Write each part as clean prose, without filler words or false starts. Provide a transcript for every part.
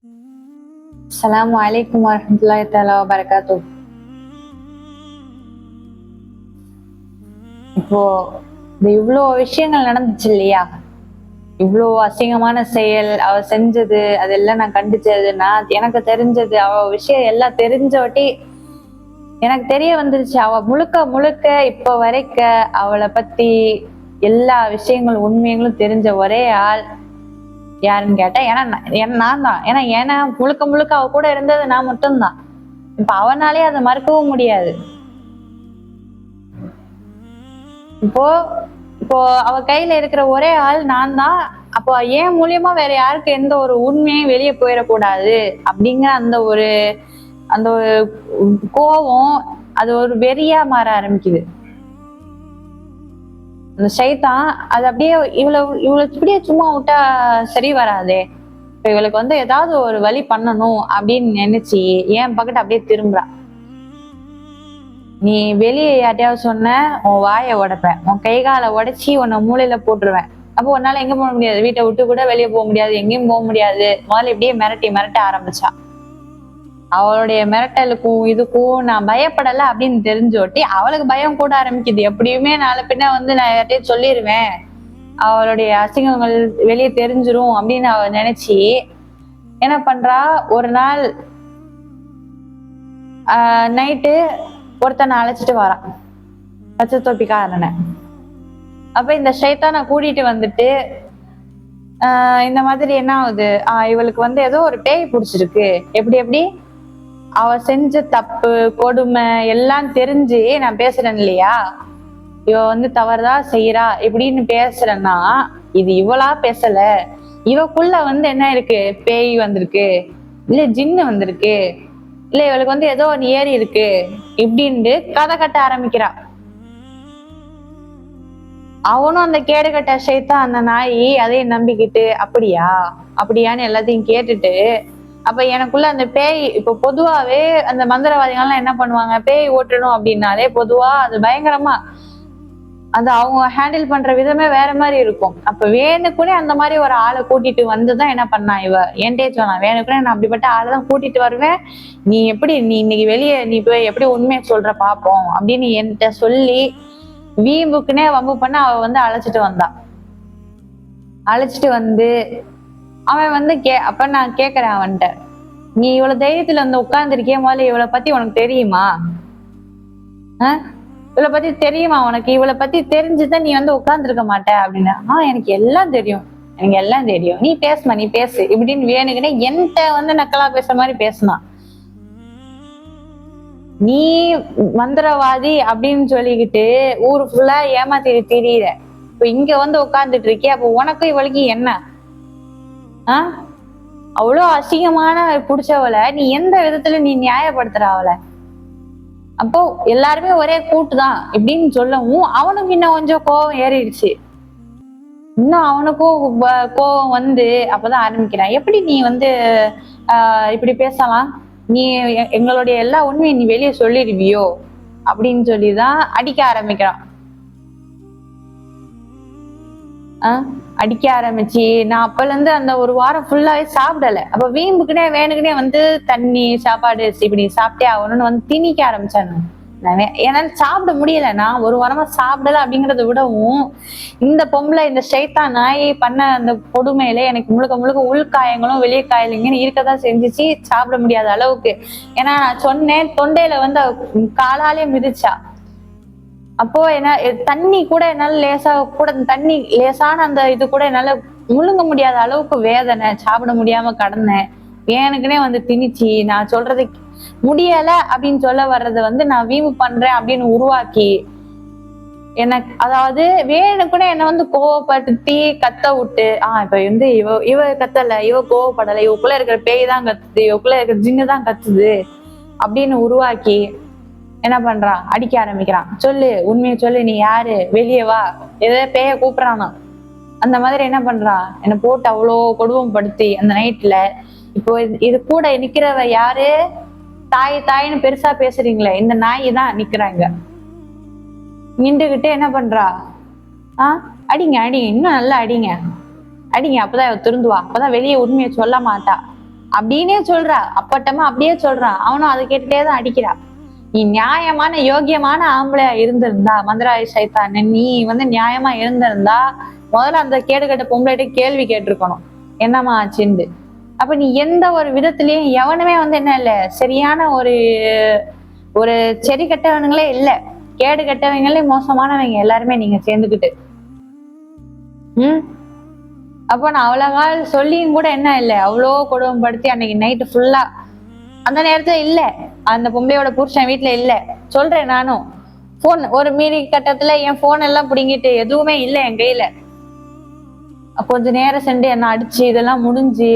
அஸ்ஸலாமு அலைக்கும் வரஹ்மத்துல்லாஹி தஆலா வபரகாத்துஹு. இப்போ இவ்வளோ விஷயங்கள் நடந்துச்சு இல்லையா? இவ்வளோ அசிங்கமான செயல் அவ செஞ்சது, அதெல்லாம் நான் கண்டிச்சது, நான் எனக்கு தெரிஞ்சது, அவ விஷயம் எல்லாம் தெரிஞ்சவாட்டி எனக்கு தெரிய வந்துருச்சு. அவ முழுக்க முழுக்க இப்ப வரைக்க அவளை பத்தி எல்லா விஷயங்களும் உண்மைகளும் தெரிஞ்ச ஒரே ஆள் யாருன்னு கேட்டா நான் தான். ஏன்னா முழுக்க முழுக்க அவ கூட இருந்தது நான் மட்டும்தான். இப்ப அவனாலே அதை மறுக்கவும் முடியாது. இப்போ இப்போ அவ கையில இருக்கிற ஒரே ஆள் நான் தான். அப்போ ஏன் மூலியமா வேற யாருக்கு எந்த ஒரு உண்மையும் வெளியே போயிடக்கூடாது அப்படிங்கிற அந்த ஒரு கோவம் அது ஒரு வெறியா மாற ஆரம்பிக்குது. அந்த ஷைத்தான் அது அப்படியே இவ்வளவு இப்படியே சும்மா விட்டா சரி வராதே. இப்ப இவளுக்கு ஏதாவது ஒரு வழி பண்ணணும் அப்படின்னு நினைச்சு என் பக்கத்து அப்படியே திரும்புறா. நீ வெளியே யார்ட்டையாவது சொன்ன உன் வாயை உடைப்பேன், உன் கை காலை உடைச்சி உன்னை மூளையில போட்டுருவேன். அப்போ உன்னால எங்க போக முடியாது, வீட்டை விட்டு கூட வெளியே போக முடியாது, எங்கேயும் போக முடியாது. முதல்ல இப்படியே மிரட்ட ஆரம்பிச்சா. அவளுடைய மிரட்டலுக்கும் இதுக்கும் நான் பயப்படல அப்படின்னு தெரிஞ்சோட்டி அவளுக்கு பயம் கூட ஆரம்பிக்குது. எப்படியுமே நாளை பின்ன நான் யார்ட்டையும் சொல்லிடுவேன், அவளுடைய அசிங்கங்கள் வெளியே தெரிஞ்சிரும் அப்படின்னு அவ நினைச்சு என்ன பண்றா, ஒரு நாள் நைட்டு ஒருத்தனை அழைச்சிட்டு வரான், பச்சை தொப்பிக்காரனை. அப்ப இந்த ஷைத்தானை கூட்டிட்டு வந்துட்டு இந்த மாதிரி என்ன ஆகுது, இவளுக்கு ஏதோ ஒரு பேய் பிடிச்சிருக்கு. எப்படி அவ செஞ்ச தப்பு கொடுமை எல்லாம் தெரிஞ்சு நான் பேசுறேன் இல்லையா, இவ தவறுதா செய்யறா இப்படின்னு பேசுறேன்னா இது இவளா பேசல, இவக்குள்ள என்ன இருக்கு, பேய் வந்திருக்கு, இல்ல ஜின்னு வந்திருக்கு, இல்ல இவளுக்கு ஏதோ ஒன்று ஏறி இருக்கு இப்படின்ட்டு கதை கட்ட ஆரம்பிக்கிறா. அவனும் அந்த கேடு கட்ட ஷைத்தான் அந்த நாய் அதையும் நம்பிக்கிட்டு அப்படியான்னு எல்லாத்தையும் கேட்டுட்டு, அப்ப எனக்குள்ள அந்த பேய், இப்ப பொதுவாவே அந்த மந்திரவாதிகள்லாம் என்ன பண்ணுவாங்க, பேய் ஓட்டணும் அப்படின்னாலே பொதுவா அது பயங்கரமா அது அவங்க ஹேண்டில் பண்ற விதமே வேற மாதிரி இருக்கும். அப்ப வேணுக்குனே அந்த மாதிரி ஒரு ஆளை கூட்டிட்டு வந்துதான் என்ன பண்ணா, இவ என்கிட்டே சொன்னா, வேணுக்குனே நான் அப்படிப்பட்ட ஆளை தான் கூட்டிட்டு வருவேன், நீ இன்னைக்கு வெளியே நீ போய் எப்படி உண்மையை சொல்ற பாப்போம் அப்படின்னு என்கிட்ட சொல்லி வீம்புக்குனே வம்பு பண்ண அவ அழைச்சிட்டு வந்தா. அழைச்சிட்டு வந்து அவன் அப்ப நான் கேக்குறேன் அவன்கிட்ட, நீ இவ்வளவு தைரியத்துல உட்கார்ந்துருக்கிய, முதல்ல இவளை பத்தி உனக்கு தெரியுமா, இவளை பத்தி தெரியுமா உனக்கு, இவளை பத்தி தெரிஞ்சுதான் நீ உட்கார்ந்துருக்க மாட்ட அப்படின்னு. எனக்கு எல்லாம் தெரியும், எனக்கு எல்லாம் தெரியும், நீ பேசுமா, நீ பேசு இப்படின்னு வேணுக்குனே என்கிட்ட நக்கலா பேசுற மாதிரி பேசினான். நீ மந்திரவாதி அப்படின்னு சொல்லிக்கிட்டு ஊரு ஃபுல்லா ஏமாத்திட்டு திரியிற, இப்ப இங்க உட்கார்ந்துட்டு இருக்கிய, அப்ப உனக்கும் இவளுக்கு என்ன? அவ்வளோ அசிங்கமான புடிச்சவளை நீ எந்த விதத்துல நீ நியாயப்படுத்துற அவளை? அப்போ எல்லாருமே ஒரே கூட்டுதான் இப்படின்னு சொல்லவும் அவனுக்கு இன்னும் கொஞ்சம் கோபம் ஏறிடுச்சு. இன்னும் அவனுக்கும் கோபம் அப்பதான் ஆரம்பிக்கிறான், எப்படி நீ இப்படி பேசலாம், நீ எங்களுடைய எல்லா உண்மையும் நீ வெளியே சொல்லிடுவியோ அப்படின்னு சொல்லிதான் அடிக்க ஆரம்பிக்கிறான். அடிக்க ஆரம்பிச்சு நான் அப்பல இருந்து அந்த ஒரு வாரம் ஃபுல்லாவே சாப்பிடல. அப்ப வீம்புக்குனே வேணுக்குனே தண்ணி சாப்பாடு இப்படி சாப்பிட்டே ஆகணும்னு திணிக்க ஆரம்பிச்சானு. என்னால சாப்பிட முடியல, நான் ஒரு வாரமா சாப்பிடல. அப்படிங்கறத விடவும் இந்த பொம்பளை, இந்த ஷைத்தான் நாய் பண்ண அந்த கொடுமையில எனக்கு முழுக்க முழுக்க உள்காயங்களும் வெளியே காயலுங்கன்னு இருக்கதான் செஞ்சிச்சு, சாப்பிட முடியாத அளவுக்கு. ஏன்னா நான் சொன்னேன், தொண்டையில காலாலே மிதிச்சா. அப்போ என்ன தண்ணி கூட என்னால தண்ணி லேசான அந்த இது கூட என்னால முழுங்க முடியாத அளவுக்கு வேதனை, சாப்பிட முடியாம கடந்தேன். ஏனுக்குனே திணிச்சு நான் சொல்றது முடியல அப்படின்னு சொல்ல வர்றத நான் வீம்பு பண்றேன் அப்படின்னு உருவாக்கி எனக்கு, அதாவது வேணுக்குனே என்ன கோவப்படுத்தி கத்த விட்டு, இப்ப இவ கத்தல, இவ கோவப்படல, இவக்குள்ள இருக்கிற பேய் தான் கத்துது, இவக்குள்ள இருக்கிற ஜின்னு தான் கத்துது அப்படின்னு உருவாக்கி என்ன பண்றான், அடிக்க ஆரம்பிக்கிறான். சொல்லு, உண்மையை சொல்லு, நீ யாரு, வெளியே வா, ஏதோ பேய கூப்பிடறானா அந்த மாதிரி என்ன பண்றான், என்னை போட்டு அவ்வளோ கொடுமைப்படுத்தி அந்த நைட்ல. இப்போ இது கூட நிக்கிறவ யாரு, தாயின்னு பெருசா பேசுறீங்களே இந்த நாய் தான் நிக்கிறாங்க. நின்றுகிட்டு என்ன பண்றா, அடிங்க இன்னும் நல்லா அடிங்க, அப்பதான் திருந்துவா, அப்பதான் வெளியே உண்மையை சொல்ல மாட்டா அப்படின்னே சொல்றா, அப்பட்டமா அப்படியே சொல்றான். அவனும் அதை கேட்டுட்டேதான் அடிக்கிறா. நீ நியாயமான யோகியமான ஆம்பளையா இருந்திருந்தா மந்திராய சைத்தான், நீ நியாயமா இருந்திருந்தா முதல்ல அந்த கேடுகட்ட பொம்பளைகிட்ட கேள்வி கேட்டிருக்கணும், என்னம்மா ஆச்சுண்டு. அப்ப நீ எந்த ஒரு விதத்திலயும் எவனுமே என்ன இல்ல, சரியான ஒரு ஒரு செடி கட்டவனுங்களே இல்ல, கேடு கட்டவங்களே மோசமானவங்க எல்லாருமே நீங்க சேர்ந்துக்கிட்டு. அப்ப நான் அவ்வளவு சொல்லியும் கூட என்ன இல்ல, அவ்வளோ கொடுமைப்படுத்தி அன்னைக்கு நைட்டு ஃபுல்லா அந்த நேரத்துல இல்ல, அந்த பொம்பளையோட புருஷன் வீட்டுல இல்ல. சொல்றேன் நானும், போன் ஒரு மீறி கட்டத்துல என் போன் எல்லாம் பிடிங்கிட்டு எதுவுமே இல்லை என் கையில. கொஞ்ச நேரம் சென்று என்ன அடிச்சு இதெல்லாம் முடிஞ்சு,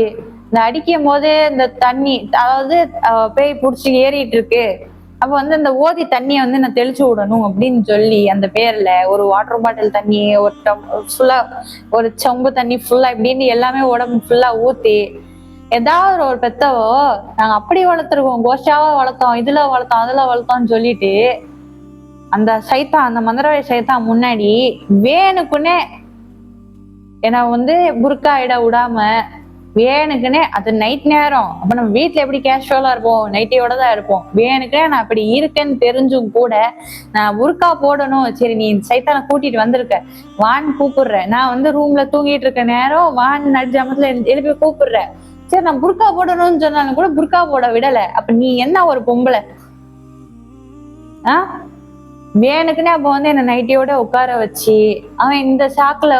இந்த அடிக்கும் போது இந்த தண்ணி, அதாவது பேய் புடிச்சு ஏறிட்டு இருக்கு, அப்ப இந்த ஓதி தண்ணியை நான் தெளிச்சு விடணும் அப்படின்னு சொல்லி அந்த பேர்ல ஒரு வாட்டர் பாட்டில் தண்ணி, ஒரு ஃபுல்லா ஒரு சொம்பு தண்ணி ஃபுல்லா இப்படின்னு எல்லாமே உடம்பு ஃபுல்லா ஊத்தி, ஏதாவது ஒரு பெத்தவோ நாங்க அப்படி வளர்த்துருக்கோம், கோஷாவா வளர்த்தோம், இதுல வளர்த்தோம் அதுல வளர்த்தோம்னு சொல்லிட்டு அந்த சைத்தான், அந்த மந்திரவாதி சைத்தான் முன்னாடி வேணுக்குன்னே என்ன புர்கா இட விடாம வேணுக்குன்னே, அது நைட் நேரம், அப்ப நம்ம வீட்டுல எப்படி கேஷுவலா இருப்போம், நைட்டியோட தான் இருப்போம், வேணுக்குனே நான் அப்படி இருக்கேன்னு தெரிஞ்சும் கூட நான் புர்கா போடணும், சரி நீ சைத்தானை கூட்டிட்டு வந்திருக்க வான் கூப்பிடுறேன், நான் ரூம்ல தூங்கிட்டு இருக்க நேரம் வான் நடுஜாமத்துல எழுப்பி கூப்பிடுறேன், சரி நான் புர்கா போடணும்னு சொன்னாலும் கூட புர்கா போட விடல. அப்ப நீ என்ன ஒரு பொம்பளை? வேணுக்குன்னே அப்ப என்ன நைட்டியோட உட்கார வச்சு அவன் இந்த சாக்குல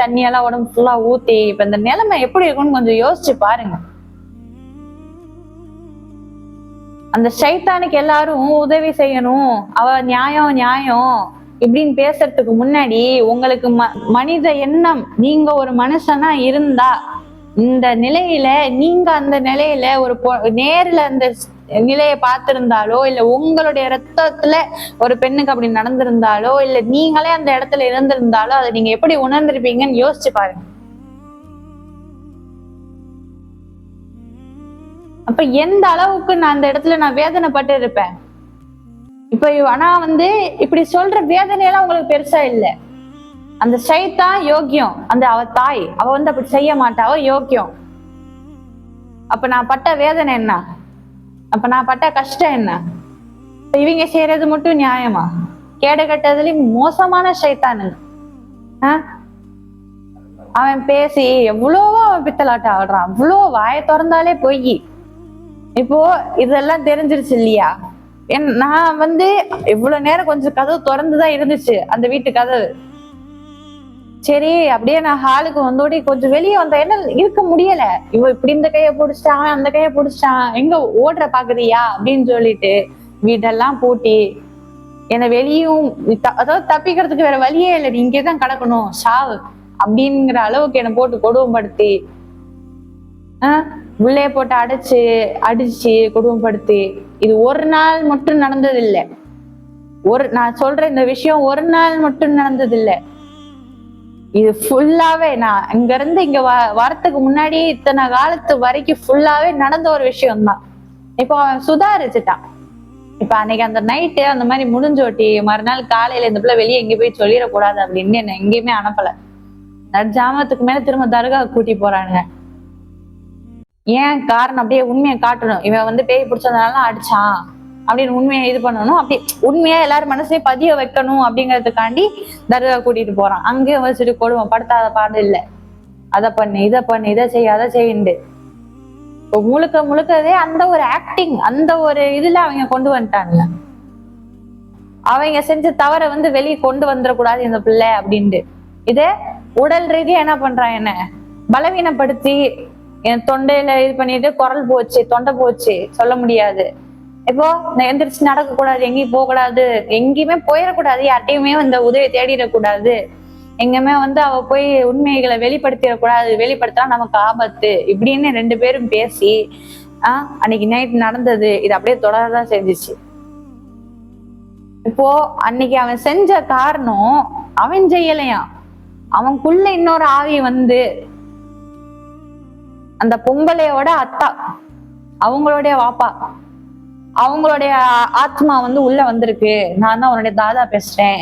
தண்ணியெல்லாம் உடம்பு ஃபுல்லா ஊத்தி, இப்ப இந்த நிலைமை எப்படி இருக்கும்னு கொஞ்சம் யோசிச்சு பாருங்க. அந்த சைத்தானுக்கு எல்லாரும் உதவி செய்யணும், அவ நியாயம் நியாயம் இப்படின்னு பேசுறதுக்கு முன்னாடி உங்களுக்கு மனித எண்ணம், நீங்க ஒரு மனுஷனா இருந்தா இந்த நிலையில, நீங்க அந்த நிலையில ஒரு நேர்ல அந்த நிலையை பார்த்திருந்தாலோ, இல்ல உங்களுடைய ரத்தத்துல ஒரு பெண்ணுக்கு அப்படி நடந்திருந்தாலோ, இல்ல நீங்களே அந்த இடத்துல இருந்திருந்தாலோ அதை நீங்க எப்படி உணர்ந்திருப்பீங்கன்னு யோசிச்சு பாருங்க. அப்ப எந்த அளவுக்கு நான் அந்த இடத்துல நான் வேதனைப்பட்டு இருப்பேன். இப்ப ஆனா இப்படி சொல்ற வேதனையெல்லாம் உங்களுக்கு பெருசா இல்லை. அந்த சைத்தான் யோக்கியம், அவ தாய், அவ அப்படி செய்ய மாட்டா, அவ யோக்கியம். அப்ப நான் பட்ட வேதனை என்ன, அப்ப நான் பட்ட கஷ்டம் என்ன? இவங்க செய்யறது மட்டும் நியாயமா? கேடு கட்டதுலயும் மோசமான சைத்தானு. அவன் பேசி எவ்வளவோ அவன் பித்தலாட்ட ஆடுறான், அவ்வளோ வாயை திறந்தாலே பொய். இப்போ இதெல்லாம் தெரிஞ்சிருச்சு இல்லையா? நான் இவ்வளவு நேரம் கொஞ்சம் கதவு திறந்துதான் இருந்துச்சு, அந்த வீட்டு கதவு. சரி அப்படியே நான் ஹாலுக்கு வந்தோடி கொஞ்சம் வெளியே வந்தா என்ன இருக்க முடியல, இவ இப்படி இந்த கைய பிடிச்சிட்டான் அந்த கைய பிடிச்சிட்டான், எங்க ஓடுற பாக்குறியா அப்படின்னு சொல்லிட்டு வீட்டெல்லாம் பூட்டி என்னை வெளியும், அதாவது தப்பிக்கிறதுக்கு வேற வழியே இல்லை, நீ இங்கேதான் கிடக்கணும் சாவு அப்படிங்கிற அளவுக்கு என்னை போட்டு கொடுமைப்படுத்தி உள்ளே போட்டு அடிச்சு கொடுமைப்படுத்தி, இது ஒரு நாள் மட்டும் நடந்தது இல்லை. நான் சொல்ற இந்த விஷயம் ஒரு நாள் மட்டும் நடந்தது இல்லை, இது ஃபுல்லாவே நான் இங்க இருந்து இங்க வரத்துக்கு முன்னாடி இத்தனை காலத்து வரைக்கும் ஃபுல்லாவே நடந்த ஒரு விஷயம்தான். இப்போ அவன் சுதாரிச்சுட்டான். இப்ப அன்னைக்கு அந்த நைட்டு அந்த மாதிரி முடிஞ்சோட்டி மறுநாள் காலையில இந்த பிள்ளை வெளியே எங்க போய் சொல்லிடக்கூடாது அப்படின்னு என்ன எங்கேயுமே அனுப்பல. ஜாமத்துக்கு மேல திரும்ப தர்கா கூட்டி போறானுங்க. ஏன் காரணம் அப்படியே உண்மையை காட்டணும், இவன் பேய் பிடிச்சதுனால அடிச்சான் அப்படின்னு உண்மையை இது பண்ணணும், அப்படி உண்மையா எல்லாரும் மனசையும் பதிய வைக்கணும் அப்படிங்கறதுக்காண்டி தர்கா கூட்டிட்டு போறான். அங்கேயும் வச்சுட்டு கொடுவோம், படுத்தாத பாடு இல்லை, அதை பண்ணு இதை பண்ணு இதை செய்ய அதை செய்யுண்டு முழுக்க முழுக்கவே அந்த ஒரு ஆக்டிங், அந்த ஒரு இதுல அவங்க கொண்டு வந்துட்டாங்க. அவங்க செஞ்ச தவற வெளியே கொண்டு வந்துடக்கூடாது இந்த பிள்ளை அப்படின்ட்டு இதே உடல் ரீதியா என்ன பண்றான், என்ன பலவீனப்படுத்தி என் தொண்டையில இது பண்ணிட்டு குரல் போச்சு, தொண்டை போச்சு, சொல்ல முடியாது. இப்போ எந்திரிச்சு நடக்க கூடாது, எங்கேயும் போக கூடாது, எங்கேயுமே போயிடக்கூடாது, யார்ட்டையுமே உதவி தேடிடக்கூடாது, எங்கேயுமே அவ போய் உண்மைகளை வெளிப்படுத்திடக்கூடாது, வெளிப்படுத்தினா நமக்கு ஆபத்து இப்படின்னு ரெண்டு பேரும் பேசி அன்னைக்கு நைட் நடந்தது இது அப்படியே தொடரதான் செஞ்சிச்சு. இப்போ அன்னைக்கு அவன் செஞ்ச காரணம் அவன் செய்யலையாம், அவனுக்குள்ள இன்னொரு ஆவி அந்த பொங்கலையோட அத்தா, அவங்களுடைய வாப்பா, அவங்களுடைய ஆத்மா உள்ள வந்திருக்கு, நான் தான் உன்னுடைய தாதா பேசுறேன்,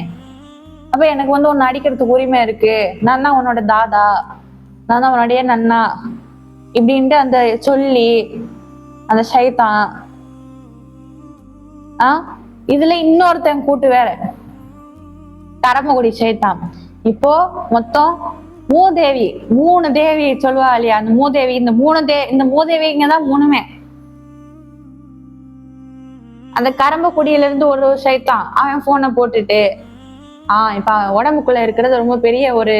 அப்ப எனக்கு உன்னை அடிக்கிறதுக்கு உரிமை இருக்கு, நான் தான் உன்னோட தாதா, நான் தான் உன்னுடைய நன்னா, இப்படின்ட்டு அந்த சொல்லி அந்த ஷைத்தான். இதுல இன்னொருத்தன் கூட்டு வேற கரம்பக்குடி ஷைத்தான். இப்போ மொத்தம் மூதேவி 3 தேவி சொல்லுவா இல்லையா, அந்த மூதேவி. இந்த மூதேவிங்கதான் 3மே. அந்த கரம்பக்குடியில இருந்து ஒரு ஷைத்தான் அவன் போனை போட்டுட்டு இப்ப உடம்புக்குள்ள இருக்கிறது ரொம்ப பெரிய ஒரு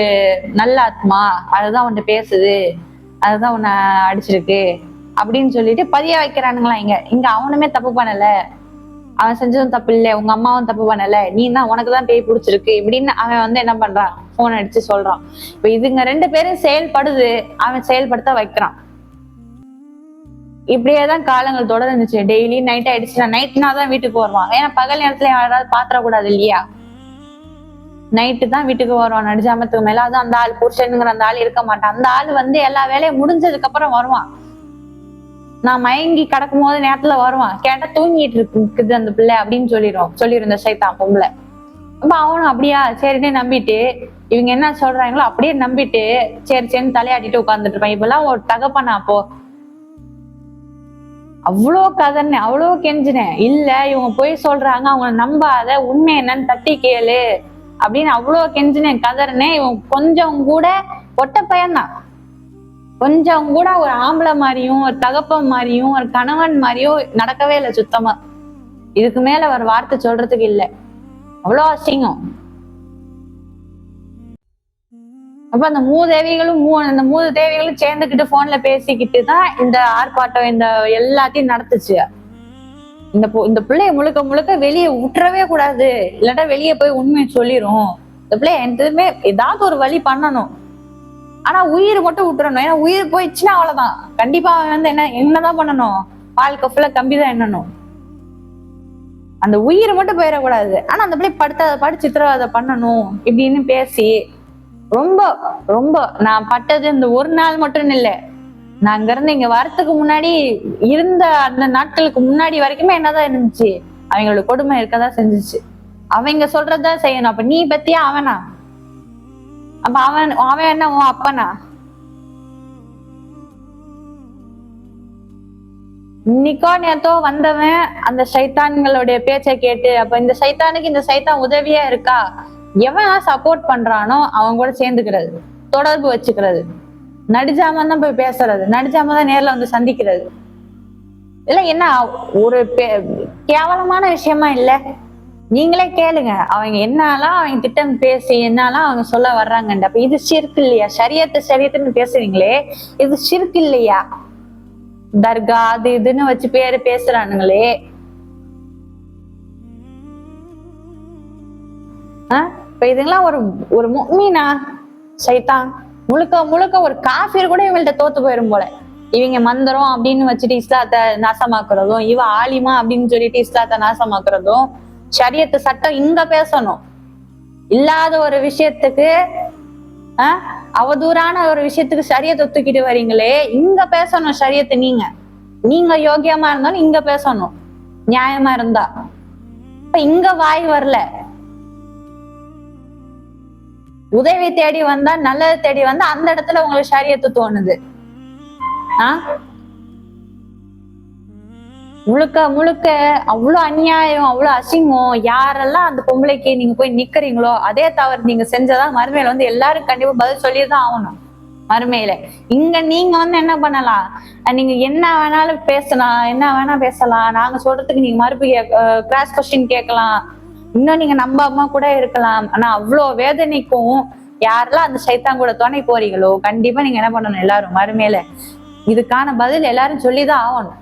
நல்ல ஆத்மா, அதுதான் உன்னை பேசுது, அதுதான் உன்னை அடிச்சிருக்கு அப்படின்னு சொல்லிட்டு பதிய வைக்கிறானுங்களா. இங்க அவனுமே தப்பு பண்ணல, அவன் செஞ்சதும் தப்பு இல்லை, உங்க அம்மாவும் தப்பு பண்ணல, நீ தான் உனக்குதான் பேய் பிடிச்சிருக்கு இப்படின்னு அவன் என்ன பண்றான், போன் அடிச்சு சொல்றான். இப்ப இதுங்க 2 பேரும் செயல்படுது, அவன் செயல்படுத்த வைக்கிறான். இப்படியேதான் காலங்கள் தொடர்ந்துச்சு. டெய்லி நைட் ஆயிடுச்சுன்னா, நைட்னா தான் வீட்டுக்கு வருவான். ஏன்னா பகல் நேரத்துல யாராவது பாத்திரக்கூடாது இல்லையா, நைட்டு தான் வீட்டுக்கு வருவான். நடுஜாமத்துக்கு மேல அதுவும் அந்த ஆள் புருஷனுங்கிற அந்த ஆள் இருக்க மாட்டான். அந்த ஆள் எல்லா வேலையும் முடிஞ்சதுக்கு அப்புறம் வருவான். நான் மயங்கி கிடக்கும் போது நேரத்துல வருவான். கேட்டா தூங்கிட்டு இருக்குது அந்த பிள்ளை அப்படின்னு சொல்லிரும் இந்த சைத்தான் பொம்பளை. அப்ப அவனும் அப்படியா சரின்னு நம்பிட்டு, இவங்க என்ன சொல்றாங்களோ அப்படியே நம்பிட்டு சரின்னு தலையாட்டிட்டு உட்கார்ந்துட்டு இருப்பான். இப்பெல்லாம் ஒரு தகப்பனா அப்போ அவ்வளோ கதன்னு அவ்வளோ கெஞ்சினேன். இல்ல இவங்க போய் சொல்றாங்க, அவங்க நம்பாத, உண்மை என்னன்னு தட்டி கேளு அப்படின்னு அவ்வளோ கெஞ்சினேன், கதறினேன். இவன் கொஞ்சம் கூட ஒட்ட பையன்தான், கொஞ்சம் கூட ஒரு ஆம்பளை மாதிரியும் ஒரு தகப்பன் மாதிரியும் ஒரு கணவன் மாதிரியும் நடக்கவே இல்லை சுத்தமா. இதுக்கு மேல ஒரு வார்த்தை சொல்றதுக்கு இல்லை, அவ்வளோ அசிங்கம். அப்ப அந்த 3 தேவிகளும் சேர்ந்துக்கிட்டு போன்ல பேசிக்கிட்டு தான் இந்த ஆர்ப்பாட்டம் இந்த எல்லாத்தையும் நடத்துச்சு. இந்த பிள்ளைய முழுக்க வெளியே விட்டுறவே கூடாது, இல்லாட்டா வெளியே போய் உண்மையை சொல்லிரும். இந்த பிள்ளைய எதுவுமே ஏதாவது ஒரு வழி பண்ணணும், ஆனா உயிர் மட்டும் விட்டுறணும். ஏன்னா உயிர் போயிடுச்சுன்னா அவ்வளவுதான். கண்டிப்பா என்னதான் பண்ணணும், வாழ்க்கை ஃபுல்லா கம்பிதான் எண்ணணும். அந்த உயிர் மட்டும் போயிடக்கூடாது. ஆனா அந்த பிள்ளை படு சித்திரவதை பண்ணணும் இப்படின்னு பேசி ரொம்ப ரொம்ப நான் பட்டது இந்த ஒரு நாள் மட்டும் இல்லை, நான் அங்க இருந்து இங்க வரத்துக்கு முன்னாடி இருந்த அந்த நாட்களுக்கு முன்னாடி வரைக்குமே என்னதான் இருந்துச்சு, அவங்களோட கொடுமை இருக்கதான் செஞ்சுச்சு. அவங்க சொல்றதுதான் செய்யணும். அப்ப நீ பத்தியா அவனா? அப்ப அவன் என்ன உன் அப்பனா? இன்னைக்கோ நேத்தோ வந்தவன் அந்த சைத்தான்களுடைய பேச்சை கேட்டு, அப்ப இந்த சைத்தானுக்கு இந்த சைத்தான் உதவியா இருக்கா? எவன் சப்போர்ட் பண்றானோ அவன் கூட சேர்ந்துக்கிறது, தொடர்பு வச்சுக்கிறது, நடிஜாம தான் போய் பேசுறது, நடிஜாம தான் நேர்ல வந்து சந்திக்கிறது. இல்ல என்ன ஒரு கேவலமான விஷயமா இல்ல? நீங்களே கேளுங்க, அவங்க என்னாலாம் அவங்க திட்டம் பேசி என்னாலாம் அவங்க சொல்ல வர்றாங்கன்ற. அப்ப இது ஷிர்க் இல்லையா? ஷரியத்துன்னு பேசுறீங்களே, இது ஷிர்க் இல்லையா? தர்கா அது இதுன்னு வச்சு பேசுறானுங்களே. இப்ப இதுங்கெல்லாம் ஒரு முஃமினா? சைத்தான் முழுக்க ஒரு காஃபிர் கூட இவங்கள்ட்ட தோத்து போயிரும் போல. இவங்க மந்திரம் அப்படின்னு வச்சுட்டு இஸ்லாத்தை நாசமாக்குறதும், இவ ஆலிமா அப்படின்னு சொல்லிட்டு இஸ்லாத்தை நாசமாக்குறதும், ஷரியத்து சட்டம் இங்க பேசணும். இல்லாத ஒரு விஷயத்துக்கு அவதூறான ஒரு விஷயத்துக்கு ஷரியத்தை தூக்கிட்டு வரீங்களே, இங்க பேசணும் ஷரியத்து. நீங்க யோகியமா இருந்தாலும் இங்க பேசணும், நியாயமா இருந்தா. இப்ப இங்க வாய் வரல. உதவி தேடி வந்தா, நல்லது தேடி வந்தா அந்த இடத்துல உங்களுக்கு ஷரியத்து தோணுது. முழுக்க அவ்வளவு அநியாயம், அவ்வளவு அசிங்கம். யாரெல்லாம் அந்த பொம்பளைக்கு நீங்க போய் நிக்கிறீங்களோ அதே தவறு நீங்க செஞ்சதான் மறுமையில எல்லாரும் கண்டிப்பா பதில் சொல்லிதான் ஆகணும். மறுமையில இங்க நீங்க என்ன பண்ணலாம், நீங்க என்ன வேணாலும் பேசலாம், என்ன வேணா பேசலாம், நாங்க சொல்றதுக்கு நீங்க மறுப்பு கிராஸ் கொஸ்டின் கேட்கலாம், இன்னும் நீங்க நம்பாம கூட இருக்கலாம். ஆனா அவ்வளவு வேதனைக்கும் யாரெல்லாம் அந்த சைத்தான் கூட துணை போறீங்களோ கண்டிப்பா நீங்க என்ன பண்ணணும், எல்லாரும் மறுமையில இதுக்கான பதில் எல்லாரும் சொல்லிதான் ஆகணும்.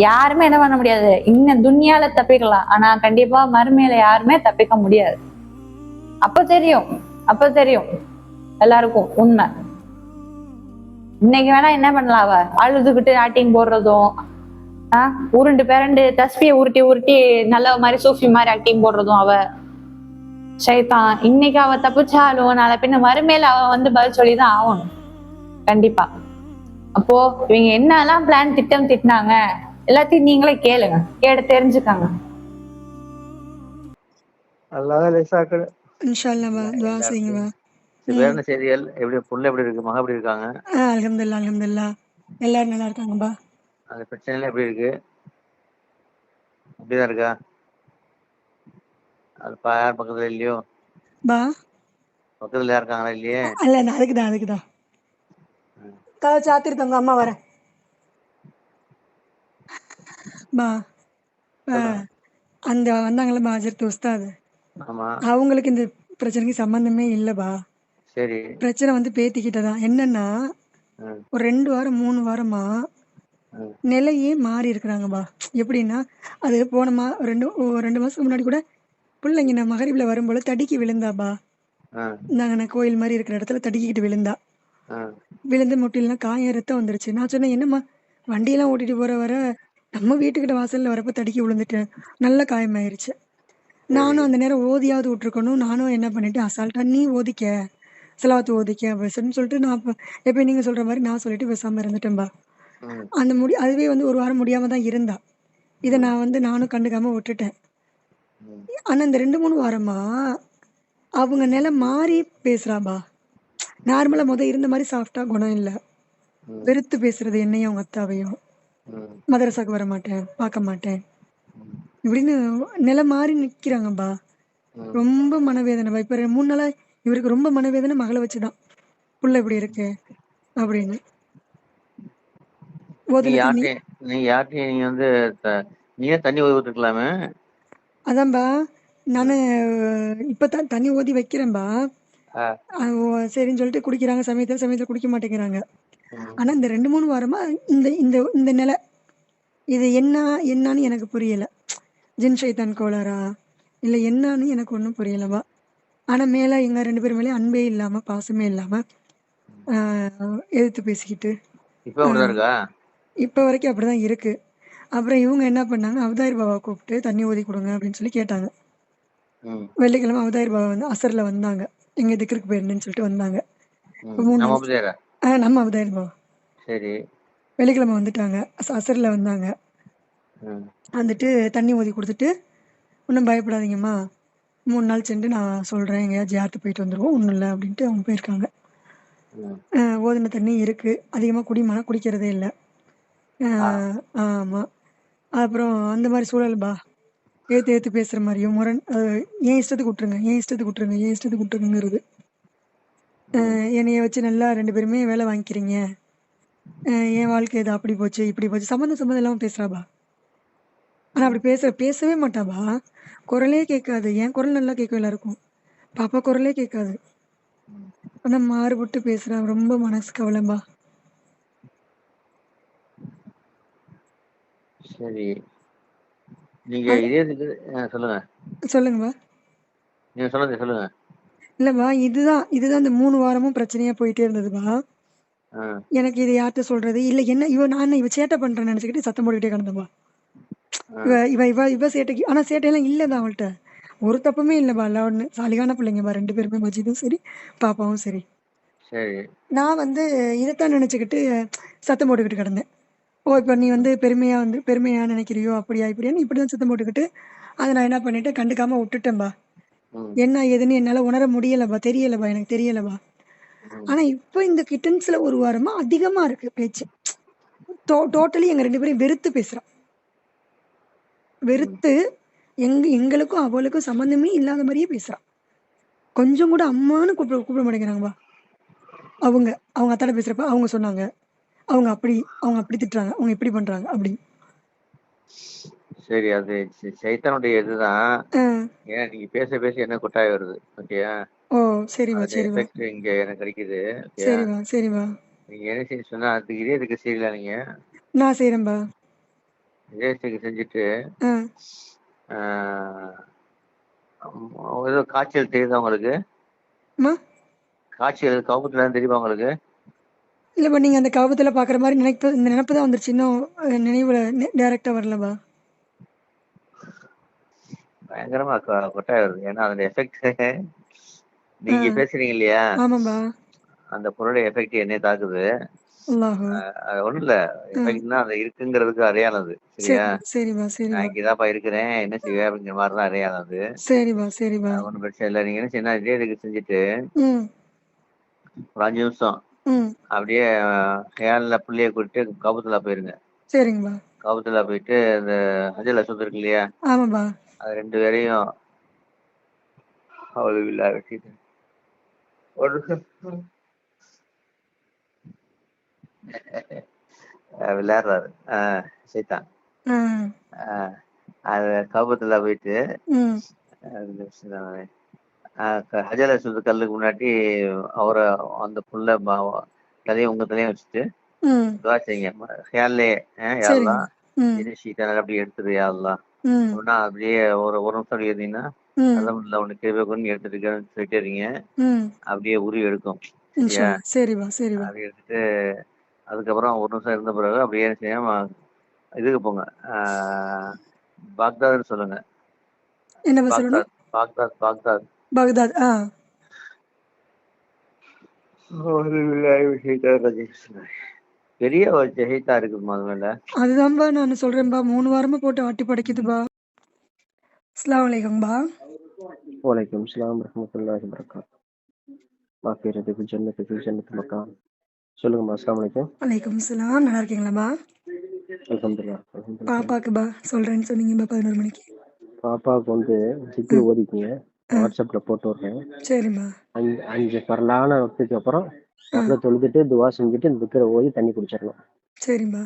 யாருமே என்ன பண்ண முடியாது. இன்னும் துன்யால தப்பிக்கலாம், ஆனா கண்டிப்பா மறுமையில யாருமே தப்பிக்க முடியாது. அப்ப தெரியும் எல்லாருக்கும் உண்மை. இன்னைக்கு வேணா என்ன பண்ணலாம், அவ அழுதுகிட்டு ஆக்டிங் போடுறதும், உருண்டு பிறண்டு தஸ்பியை உருட்டி நல்ல மாதிரி சூஃபி மாதிரி ஆக்டிங் போடுறதும் அவ சைத்தான். இன்னைக்கு அவ தப்பிச்சாலும் நாளை பின்ன மறுமையில அவ பதில் சொல்லிதான் ஆகணும் கண்டிப்பா. அப்போ இவங்க என்னெல்லாம் பிளான் திட்டம் திட்டினாங்க எல்லாத்தையும் நீங்களே கேளுங்க, கேட்டு தெரிஞ்சுக்காங்க. அல்லாஹ் லேசாக்கணும். இன்ஷா அல்லாஹ் துஆ செய்யுங்க. சரி, வேற என்ன செய்திகள்? எப்படி புள்ள எப்படி இருக்கு? மக எப்படி இருக்காங்க? அல்ஹம்துலில்லாஹ் அல்ஹம்துலில்லாஹ். எல்லாரும் நல்லா இருக்காங்கப்பா. அந்த பிரச்சனைலாம் எப்படி இருக்கு? அப்படிதான் இருக்கா? அது யார் பக்கத்துல இல்லையோ? பா பக்கத்துல யார் இருக்காங்களா இல்லையே? அல்ல அதுக்குதான் கதை சாத்திருக்கோங்க, அம்மா வரேன். பா சொல்லுங்க. அந்த வந்தாங்களே ஹஜரத் உஸ்தாது, ஆமா. அவங்களுக்கு இந்த பிரச்சனைக்கு சம்பந்தமே இல்லைப்பா. சரி. பிரச்சனை வந்து பேத்திக்கிட்டதான். என்னன்னா ம், ஒரு 2 வாரம் 3 வாரமா ம், நிலையே மாறி இருக்கிறாங்கப்பா. எப்படின்னா, அது போன 2 மாசத்துக்கு முன்னாடி கூட பிள்ளைங்க நான் மகரிப்ல வரும்போது தடுக்கி விழுந்தாப்பா. ம், நாங்க கோயில் மாதிரி இருக்கிற இடத்துல தடுக்கிக்கிட்டு விழுந்தா. ம், விழுந்து முட்டிலாம் காயம், ரத்தம் வந்துருச்சு. நான் சொன்னேன், என்னம்மா வண்டியெல்லாம் ஓட்டிட்டு போற வர நம்ம வீட்டுக்கிட்ட வாசல்ல வரப்ப தடுக்கி விழுந்துட்டேன், நல்ல காயமாயிருச்சு. சரி. நானும் அந்த நேரம் ஓதியாவது விட்டுருக்கணும். நானும் என்ன பண்ணிட்டேன், அசால்ட்டா நீ ஓதிக்க, செலவாத்து ஓதிக்க அப்படின்னு சொல்லிட்டு நான் எப்பயும் நீங்க சொல்ற மாதிரி நான் சொல்லிட்டு பேசாம இருந்துட்டேன்பா. ம், அந்த அதுவே வந்து ஒரு வாரம் முடியாம தான் இருந்தா. இதை ம், நான் வந்து நானும் கண்டுக்காம விட்டுட்டேன். ம், ஆனா இந்த 2-3 வாரமா அவங்க நிலை மாறி பேசுறாப்பா. நார்மலா இருந்த மாதிரி சாஃப்டா குணம் இல்ல. ம், வெறுத்து பேசுறது என்னையும் அவங்க அத்தாவையும். ம், மதரசாக்கு வர மாட்டேன், பார்க்க மாட்டேன் ம், இப்படின்னு நிலை மாறி நிக்கிறாங்கப்பா. ம். ரொம்ப மனவேதனைப்பா. இப்ப 3 நாளா இவருக்கு ரொம்ப மனவேதனை மகளை வச்சுதான். புள்ள இப்படி இருக்கு அப்படின்னு. நீங்க ஓதுன தண்ணி யார்கிட்டயும் நீங்க வந்து நீயே தண்ணி ஊத்திருக்கலாமே. அதான்பா. நானு இப்பதான் தண்ணி ஊத்தி வைக்கிறேன்பா. சரின்னு சொல்லிட்டு குடிக்கிறாங்க. சமயத்துல குடிக்க மாட்டேங்கிறாங்க. ம், ஆனா இந்த 2-3 வாரமா இந்த இந்த இந்த நிலை இது என்னன்னு எனக்கு புரியல. ஜின் ஷைத்தான் கோளாறா இல்ல என்னன்னு எனக்கு ஒன்றும் புரியலவா. ஆனா மேல எங்க 2 பேர் மேலேயும் அன்பே இல்லாம பாசமே இல்லாம எதிர்த்து பேசிக்கிட்டு இப்ப அப்படிதான் இருக்கா? இப்ப வரைக்கும் அப்படிதான் இருக்கு. அப்புறம் இவங்க என்ன பண்ணாங்க, அவதார் பாபா கூப்பிட்டு தண்ணி ஊதி கொடுங்க அப்படின்னு சொல்லி கேட்டாங்க. ம், வெள்ளிக்கிழமை அவதார் பாபா வந்து அசர்ல வந்தாங்க. எங்க திக்ருக்கு போயிருந்தேன்னு சொல்லிட்டு வந்தாங்க. இப்போ ம். 3 நம்ம நாள் அப்படிதான். நம்ம அவதார் பாபா சரி. வெள்ளிக்கிழமை வந்துட்டாங்க. அசர்ல வந்தாங்க. ம், வந்துட்டு தண்ணி ஊதி கொடுத்துட்டு, ஒன்றும் பயப்படாதீங்கம்மா, 3 நாள் சென்று நான் சொல்றேன், எங்கேயாவது ஜியாரத்து போயிட்டு வந்துருவோம், ஒன்றும் இல்லை அப்படின்ட்டு அவங்க போயிருக்காங்க. ம். ஓதுன தண்ணி இருக்கு. அதிகமாக குடிக்கிறதே இல்லை. ஆ, ஆமா. அப்புறம் அந்த மாதிரி சூழல்பா. ஏத்து பேசுற மாதிரியும் என் இஷ்டத்துக்கு விட்டுருங்க, என் இஷ்டத்துக்கு விட்டுருங்க, என் இஷ்டத்துக்கு விட்டுருங்கிறது. ம், என்னைய வச்சு நல்லா 2 பேருமே வேலை வாங்கிக்கிறீங்க. என் வாழ்க்கை இது அப்படி போச்சு இப்படி போச்சு சம்மந்தம் இல்லாம பேசுறாபா. ஆனா அப்படி பேசவே மாட்டாபா. குரலே கேட்காது. என் குரல் நல்லா கேட்கும் எல்லாருக்கும். பாப்பா குரலே கேட்காது. ஆனா மாறுபட்டு பேசுறா. ரொம்ப மனசு கவலைம்பா. சரி. நீங்க இதயத்துக்கு சொல்லுங்க. சொல்லுங்கப்பா. நீங்க சொல்லுங்க. இல்லப்பா, இதுதான் இந்த 3 வாரமும் பிரச்சனையா போயிட்டே இருந்ததுப்பா. ஆ, எனக்கு இது யார்கிட்ட சொல்றது இல்ல. என்ன இவ சேட்டை பண்றேன்னு நினைச்சுக்கிட்டு சத்தம் போட்டுக்கிட்டே கிடந்தப்பா. ஆ, இவ சேட்டைக்கு ஆனா சேட்டையெல்லாம் இல்லதான் அவள்கிட்ட. ஒரு தப்புமே இல்லப்பா. எல்லாம் ஒண்ணு சாலிகான பிள்ளைங்கப்பா 2 பேருமே, மஜிதும் சரி பாப்பாவும் சரி. சரி. நான் வந்து இதைத்தான் நினைச்சுக்கிட்டு சத்தம் போட்டுக்கிட்டு கிடந்தேன். ஓ இப்ப நீ வந்து பெருமையா நினைக்கிறியோ அப்படியா இப்படியான்னு இப்படிதான் சத்தம் போட்டுக்கிட்டு அதை நான் என்ன பண்ணிட்டேன், கண்டுக்காம விட்டுட்டேன்பா. ம், என்ன ஏதுன்னு என்னால உணர முடியலப்பா, தெரியலப்பா, எனக்கு தெரியலப்பா. ம், ஆனா இப்ப இந்த கிட்டன்ஸ்ல ஒரு வாரமா அதிகமா இருக்கு பேச்சு. டோட்டலி எங்க 2 பேரையும் வெறுத்து பேசுறான். ம். வெறுத்து எங்களுக்கும் அவளுக்கும் சம்பந்தமே இல்லாத மாதிரியே பேசுறான். கொஞ்சம் கூட அம்மான்னு கூப்பிட மாட்டேங்கிறாங்கப்பா. அவங்க அத்தாட பேசுறப்ப அவங்க சொன்னாங்க, அவங்க அப்படி திட்டுறாங்க, அவங்க இப்படி பண்றாங்க அப்படி. சரி, அது சைத்தானுடைய இதுதான். அஹ் ஏன்னா நீங்க பேச என்ன கொட்டாய் வருது. ஓகேயா? ஓ சரிவா அதோட சரிவா எஃபெக்ட் இங்க எனக்கு கிடைக்குது. ஓகேயா? சரிவா சரிவா நீங்க என்ன செய்ய சொன்னா அதுக்கு இதயத்துக்கு செய்யல. நீங்க நான் செய்யறேன்பா. இதயத்துக்கு செஞ்சுட்டு அஹ் ஏதோ காய்ச்சல் தெரியுதா உங்களுக்கு? அம்மா காய்ச்சல் கவுத்துல தெரியுமா உங்களுக்கு? இல்லப்பா, நீங்க அந்த கவத்துல பாக்குற மாதிரி இந்த நினைப்பு தான் வந்துருச்சு. இன்னும் நினைவுல டைரக்டா வரலப்பா. பயங்கரமா கொட்டாய் வருது. ஏன்னா அதோட எஃபெக்ட் நீங்க அஹ் பேசுறீங்க இல்லையா? ஆமாம்பா. அந்த பொருளுடைய எஃபெக்ட் என்னைய தாக்குது. அல்லாஹு. அது ஒண்ணும் இல்ல. எஃபெக்ட்னா அது இருக்குங்கிறதுக்கு அடையாளம் அது. சரியா? சரிப்பா நான் சரிப்பா இங்கதான்ப்பா இருக்கிறேன், என்ன செய்வேன் அப்படிங்கிற மாதிரிலாம் அடையாளம் அது. சரிப்பா சரிப்பா. ஒன்றும் பிரச்சனை இல்லை. நீங்க என்ன செய்யணும், இதயத்துக்கு செஞ்சுட்டு ம் ஒரு 5 நிமிஷம் ம் அப்படியே ஹேண்ட்ல பிள்ளைய கூட்டிட்டு கபத்துல போயிருங்க. சரிங்கப்பா. கபத்துல போயிட்டு இந்த ஹஜல் அஸ்வத் இருக்கு இல்லையா, ஆமாப்பா. அது 2 பேரையும் அவுதுபில்லா வச்சுட்டு ஒரு விளையாடுறாரு சைத்தான். ஆ. அஹ் அது கபத்துல போயிட்டு ம் ஹஜல் அஸ்வத் கல்லுக்கு முன்னாடி அவரை அந்த புள்ள தலையை உங்க தலையும் வச்சுட்டு ம் துவா செய்யுங்க. ஹேண்ட்லயே சரிங்க. யாரெல்லாம் ம் இது ஷீட்டான அப்படியே எடுத்துரு யாரெல்லாம் ம் அப்படின்னா அப்படியே ஒரு ஒரு நிமிஷம் அப்படி இருந்தீங்கன்னா ம் அலமதுல்லா உனக்கு கிருபை கொண்டு எடுத்துருக்கேன்னு சொல்லிட்டே இருக்கீங்க. ம் அப்படியே உருவி எடுக்கும். சரியா? இன்ஷால்லா. சரிப்பா சரிப்பா. அப்படி எடுத்துட்டு அதுக்கப்புறம் ஒரு நிமிஷம் இருந்த பிறகு அப்படியே செய்யாம இதுக்கு போங்க. பாக்தாத்னு சொல்லுங்க. என்னப்பா சொல்லணும்? Baghdad Baghdad Baghdad. பகதாத். ஆ. பெரிய ஒரு ஜெயித்தா இருக்குமா அது மேல. அதுதான்பா நான் சொல்றேன்பா. 3 வாரமா போட்டு ஆட்டி படைக்குதுப்பா. அஸ்ஸலாமு அலைக்கும்பா. वलैकुम सलाम रहमतुल्लाहि वबरकातुहू माफ़िरतु जन्नति जन्नत मकान சொல்லுங்கம்மா. அஸ்ஸலாமு அலைக்கும். வலைக்கும் சலாம். நல்லா இருக்கீங்களாப்பா? அல்ஹம்துலில்லாஹ் அல்ஹம்துலில்லாஹ். பாப்பாக்குப்பா சொல்றேன்னு சொன்னீங்கப்பா 11 மணிக்கு. பாப்பாவுக்கு வந்து சிக்கர் ஓதிக்கிங்க. வாட்ஸ்அப்ல போட்டு விடுறேன். சரிம்மா. 5 பரலான வக்துக்கு அப்புறம் தொழுதுட்டு துவா செஞ்சுட்டு இந்த திக்கரை ஓதி தண்ணி குடிச்சிடணும். சரிம்மா.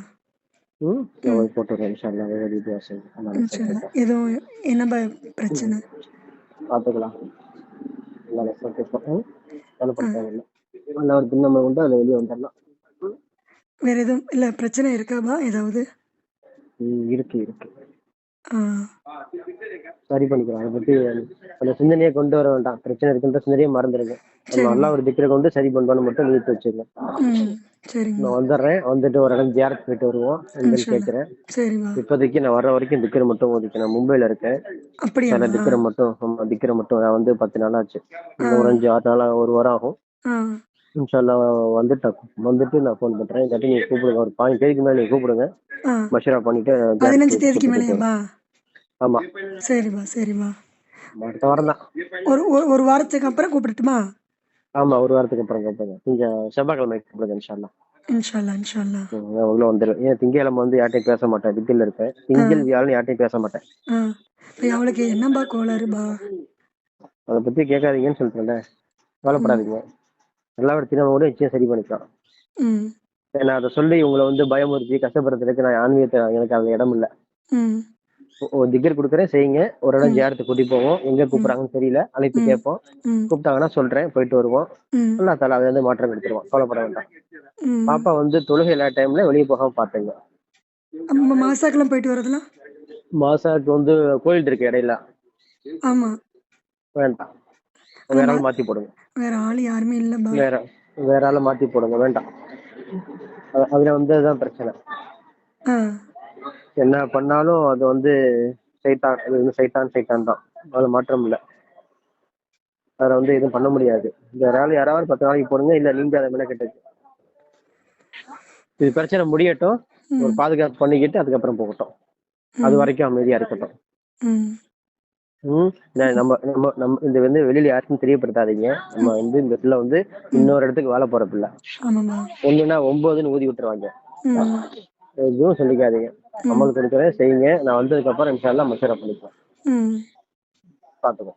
நான் போட்டு விடுறேன் இன்ஷா அல்லாஹ். ஓதி துவா செஞ்சு இன்ஷால்லா. எதுவும் என்னப்பா பிரச்சனை? பார்த்துக்கலாம். கவலைப்பட்டாங்க நல்ல ஒரு பின்னமை உண்டு, அதில் வெளியே வந்துடலாம். வேற எதுவும் இல்ல பிரச்சனை இருக்காப்பா ஏதாவது? இருக்கு இருக்கு ஆ. சரி பண்ணிக்கலாம். அதை பத்தி அந்த சிந்தனையை கொண்டு வர வேண்டாம். பிரச்சனை இருக்குன்ற சிந்தனையை மறந்துடுங்க. நம்ம நல்லா ஒரு திக்கரை கொண்டு சரி பண்ணுவான்னு மட்டும் நிறுத்தி வச்சுருங்க. சரிங்க. நான் வந்துடுறேன். வந்துட்டு ஒரு இடம் ஜியாரத் போயிட்டு வருவோம் என்னன்னு கேட்கிறேன். சரிம்மா. இப்போதைக்கு நான் வர்ற வரைக்கும் திக்கரை மட்டும் ஓதிக்க. நான் மும்பைல இருக்கேன். சில திக்கரை மட்டும் நான் வந்து 10 நாள் ஆச்சு. இன்னும் ஒரு 5-6 நாளா 1 வாரம் ஆகும். இன்ஷால்லா வந்துட்டு நான் ஃபோன் பண்றேன். இல்லாட்டி நீங்க கூப்பிடுங்க. ஒரு 15 தேதிக்கு மேல நீங்க கூப்பிடுங்க. மஷரா பண்ணிட்டு 15 தேதிக்கு மேலேயாப்பா? ஆமா. சரிப்பா சரிப்பா. அடுத்த வாரம் தான். ஒரு வாரத்துக்கு அப்புறம் கூப்பிடட்டுமா? ஆமா, ஒரு வாரத்துக்கு அப்புறம் கூப்பிடுங்க. நீங்க செவ்வாய்க்கிழமை கூப்பிடுங்க இன்ஷால்லா. இன்ஷால்லா இன்ஷால்லா. உள்ள வந்துடும். ஏன் திங்கக்கிழமை வந்து யார்ட்டையும் பேச மாட்டேன். திக்கல்ல இருப்பேன். திங்கள் வியாழன் யார்ட்டையும் பேச மாட்டேன். அவளுக்கு என்னப்பா கோளாறுபா? அதை பத்தி கேட்காதீங்கன்னு சொல்லிட்டேன்ல. கவலைப்படாதீங்க. எல்லா இடத்தையும் கூட நிச்சயம் சரி பண்ணிக்கலாம். நான் அதை சொல்லி உங்களை வந்து பயமுறுத்தி கஷ்டப்படுறதுக்கு நான் ஆன்மீகத்தை எனக்கு அந்த இடம் இல்லை. ஒரு திக்கர் கொடுக்குறேன், செய்யுங்க. ஒரு இடம் ஜியாரத்தை கூட்டி போவோம். எங்க கூப்பிடுறாங்கன்னு தெரியல, அழைப்பு கேட்போம். கூப்பிட்டாங்கன்னா சொல்றேன், போயிட்டு வருவோம். அல்லாஹ் தஆலா அதுல இருந்து மாற்றம் எடுத்துருவோம். கவலைப்பட வேண்டாம். பாப்பா வந்து தொழுகை எல்லா டைம்ல வெளியே போகாம பாத்துங்க. மாசாக்கெல்லாம் போயிட்டு வரதுலாம் மாசாக்கு வந்து கோயில் இருக்கு இடையில. ஆமா. வேண்டாம், வேற ஆள் மாத்தி போடுங்க. வேற ஆள் யாருமே இல்ல. வேற ஆளை மாத்தி போடுங்க. வேண்டாம். அதுல வந்து அதுதான் பிரச்சனை. என்ன பண்ணாலும் அது வந்து சைத்தான். அது வந்து சைத்தான் தான். அதுல மாற்றம் இல்லை. அதுல வந்து எதுவும் பண்ண முடியாது. வேற ஆள் யாராவது 10 நாளைக்கு போடுங்க. இல்ல நீங்க அதை மேல கெட்டது. இது பிரச்சனை முடியட்டும். ஒரு பாதுகாப்பு பண்ணிக்கிட்டு அதுக்கப்புறம் போகட்டும். அது வரைக்கும் அமைதியா இருக்கட்டும். நம்ம நம்ம நம்ம இந்த வந்து வெளியில யாருக்கும் தெரியப்படுத்தாதீங்க. நம்ம வந்து இந்த பிள்ளை வந்து இன்னொரு இடத்துக்கு வாழ போற பிள்ளை. ஒண்ணுன்னா 9ன்னு ஊதி விட்டுருவாங்க. எதுவும் சொல்லிக்காதீங்க. அமல் கொடுக்குறேன், செய்யுங்க. நான் வந்ததுக்கு அப்புறம் இன்ஷால்லா மஷரா பண்ணிக்கலாம். பாத்துக்கோ.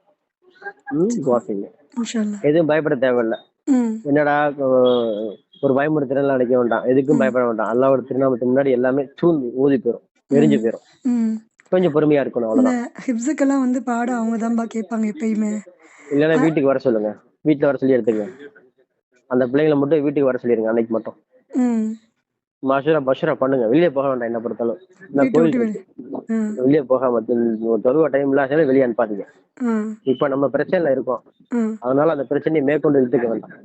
எதுவும் பயப்பட தேவையில்லை. என்னடா ஒரு பயமுறுத்துறதுலாம் நினைக்க வேண்டாம். எதுக்கும் பயப்பட வேண்டாம். அல்லாஹ்வோட திருநாமத்துக்கு முன்னாடி எல்லாமே தூண்டி ஊதி போயிடும், எரிஞ்சு போயிடும். கொஞ்சம் பொறுமையா இருக்கணும், அவ்வளவுதான். ஹிப்ஸுக்கெல்லாம் வந்து பாட அவங்க தான்பா கேட்பாங்க எப்பயுமே. இல்லைன்னா வீட்டுக்கு வர சொல்லுங்க. வீட்டுல வர சொல்லி எடுத்துங்க. அந்த பிள்ளைங்களை மட்டும் வீட்டுக்கு வர சொல்லிருங்க அன்னைக்கு மட்டும். மஷரா பண்ணுங்க. வெளியே போக வேண்டாம். என்ன பொறுத்தாலும் நான் கோயில் வெளியே போகாம தொழுவ டைம்ல வெளியே அனுப்பாதீங்க. இப்ப நம்ம பிரச்சனைல இருக்கோம். அதனால அந்த பிரச்சனையை மேற்கொண்டு இழுத்துக்க வேண்டாம்.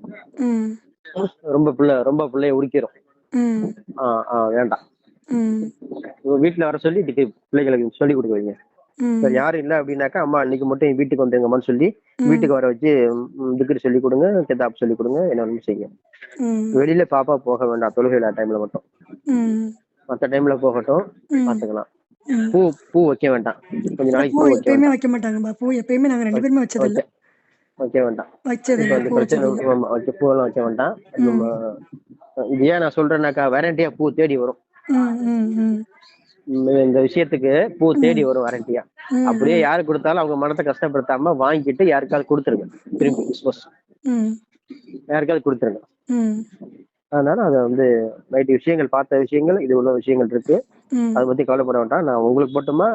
ரொம்ப பிள்ளைய உரிக்கிறோம். வேண்டாம். வீட்டுல வர சொல்லி பிள்ளைகளுக்கு சொல்லி கொடுக்க வைங்க. யாரும் இல்ல அப்படின்னாக்கா அம்மா இன்னைக்கு மட்டும் வீட்டுக்கு வந்துங்கம்மான்னு சொல்லி வீட்டுக்கு வர வச்சு திக்ர் சொல்லி கொடுங்க, கிதாப் சொல்லி கொடுங்க, என்ன செய்யுங்க. வெளியில பாப்பா போக வேண்டாம். தொழுகையில டைம்ல மட்டும். மற்ற டைம்ல போகட்டும், பாத்துக்கலாம். பூ வைக்க வேண்டாம். கொஞ்ச நாளைக்கு பூ எப்பயுமே வைக்க மாட்டாங்கப்பா. பூ எப்பயுமே நாங்க 2 பேருமே வச்சதில்ல. வைக்க வேண்டாம். வச்சது இப்ப இல்ல, அந்த பூ பிரச்சனை வச்சது இல்ல. பூவெல்லாம் வைக்க வேண்டாம். நம்ம இது ஏன் நான் சொல்றேன்னாக்கா, வாரண்டியா பூ தேடி வரும். ம் ம் ம் இந்த விஷயத்துக்கு பூ தேடி ம் வரும் வாரண்டியா. ம் அப்படியே ம் யாரு கொடுத்தாலும் அவங்க மனத்தை கஷ்டப்படுத்தாம வாங்கிட்டு யாருக்காவது கொடுத்துருங்க. திரும்பி டிஸ்போஸ் ம் யாருக்காவது கொடுத்துருங்க. ம் அதனால அதை வந்து நைட்டு விஷயங்கள், பார்த்த விஷயங்கள், இது உள்ள விஷயங்கள் இருக்கு. ம் அதை பத்தி கவலைப்பட வேண்டாம். நான் உங்களுக்கு போட்டுமா,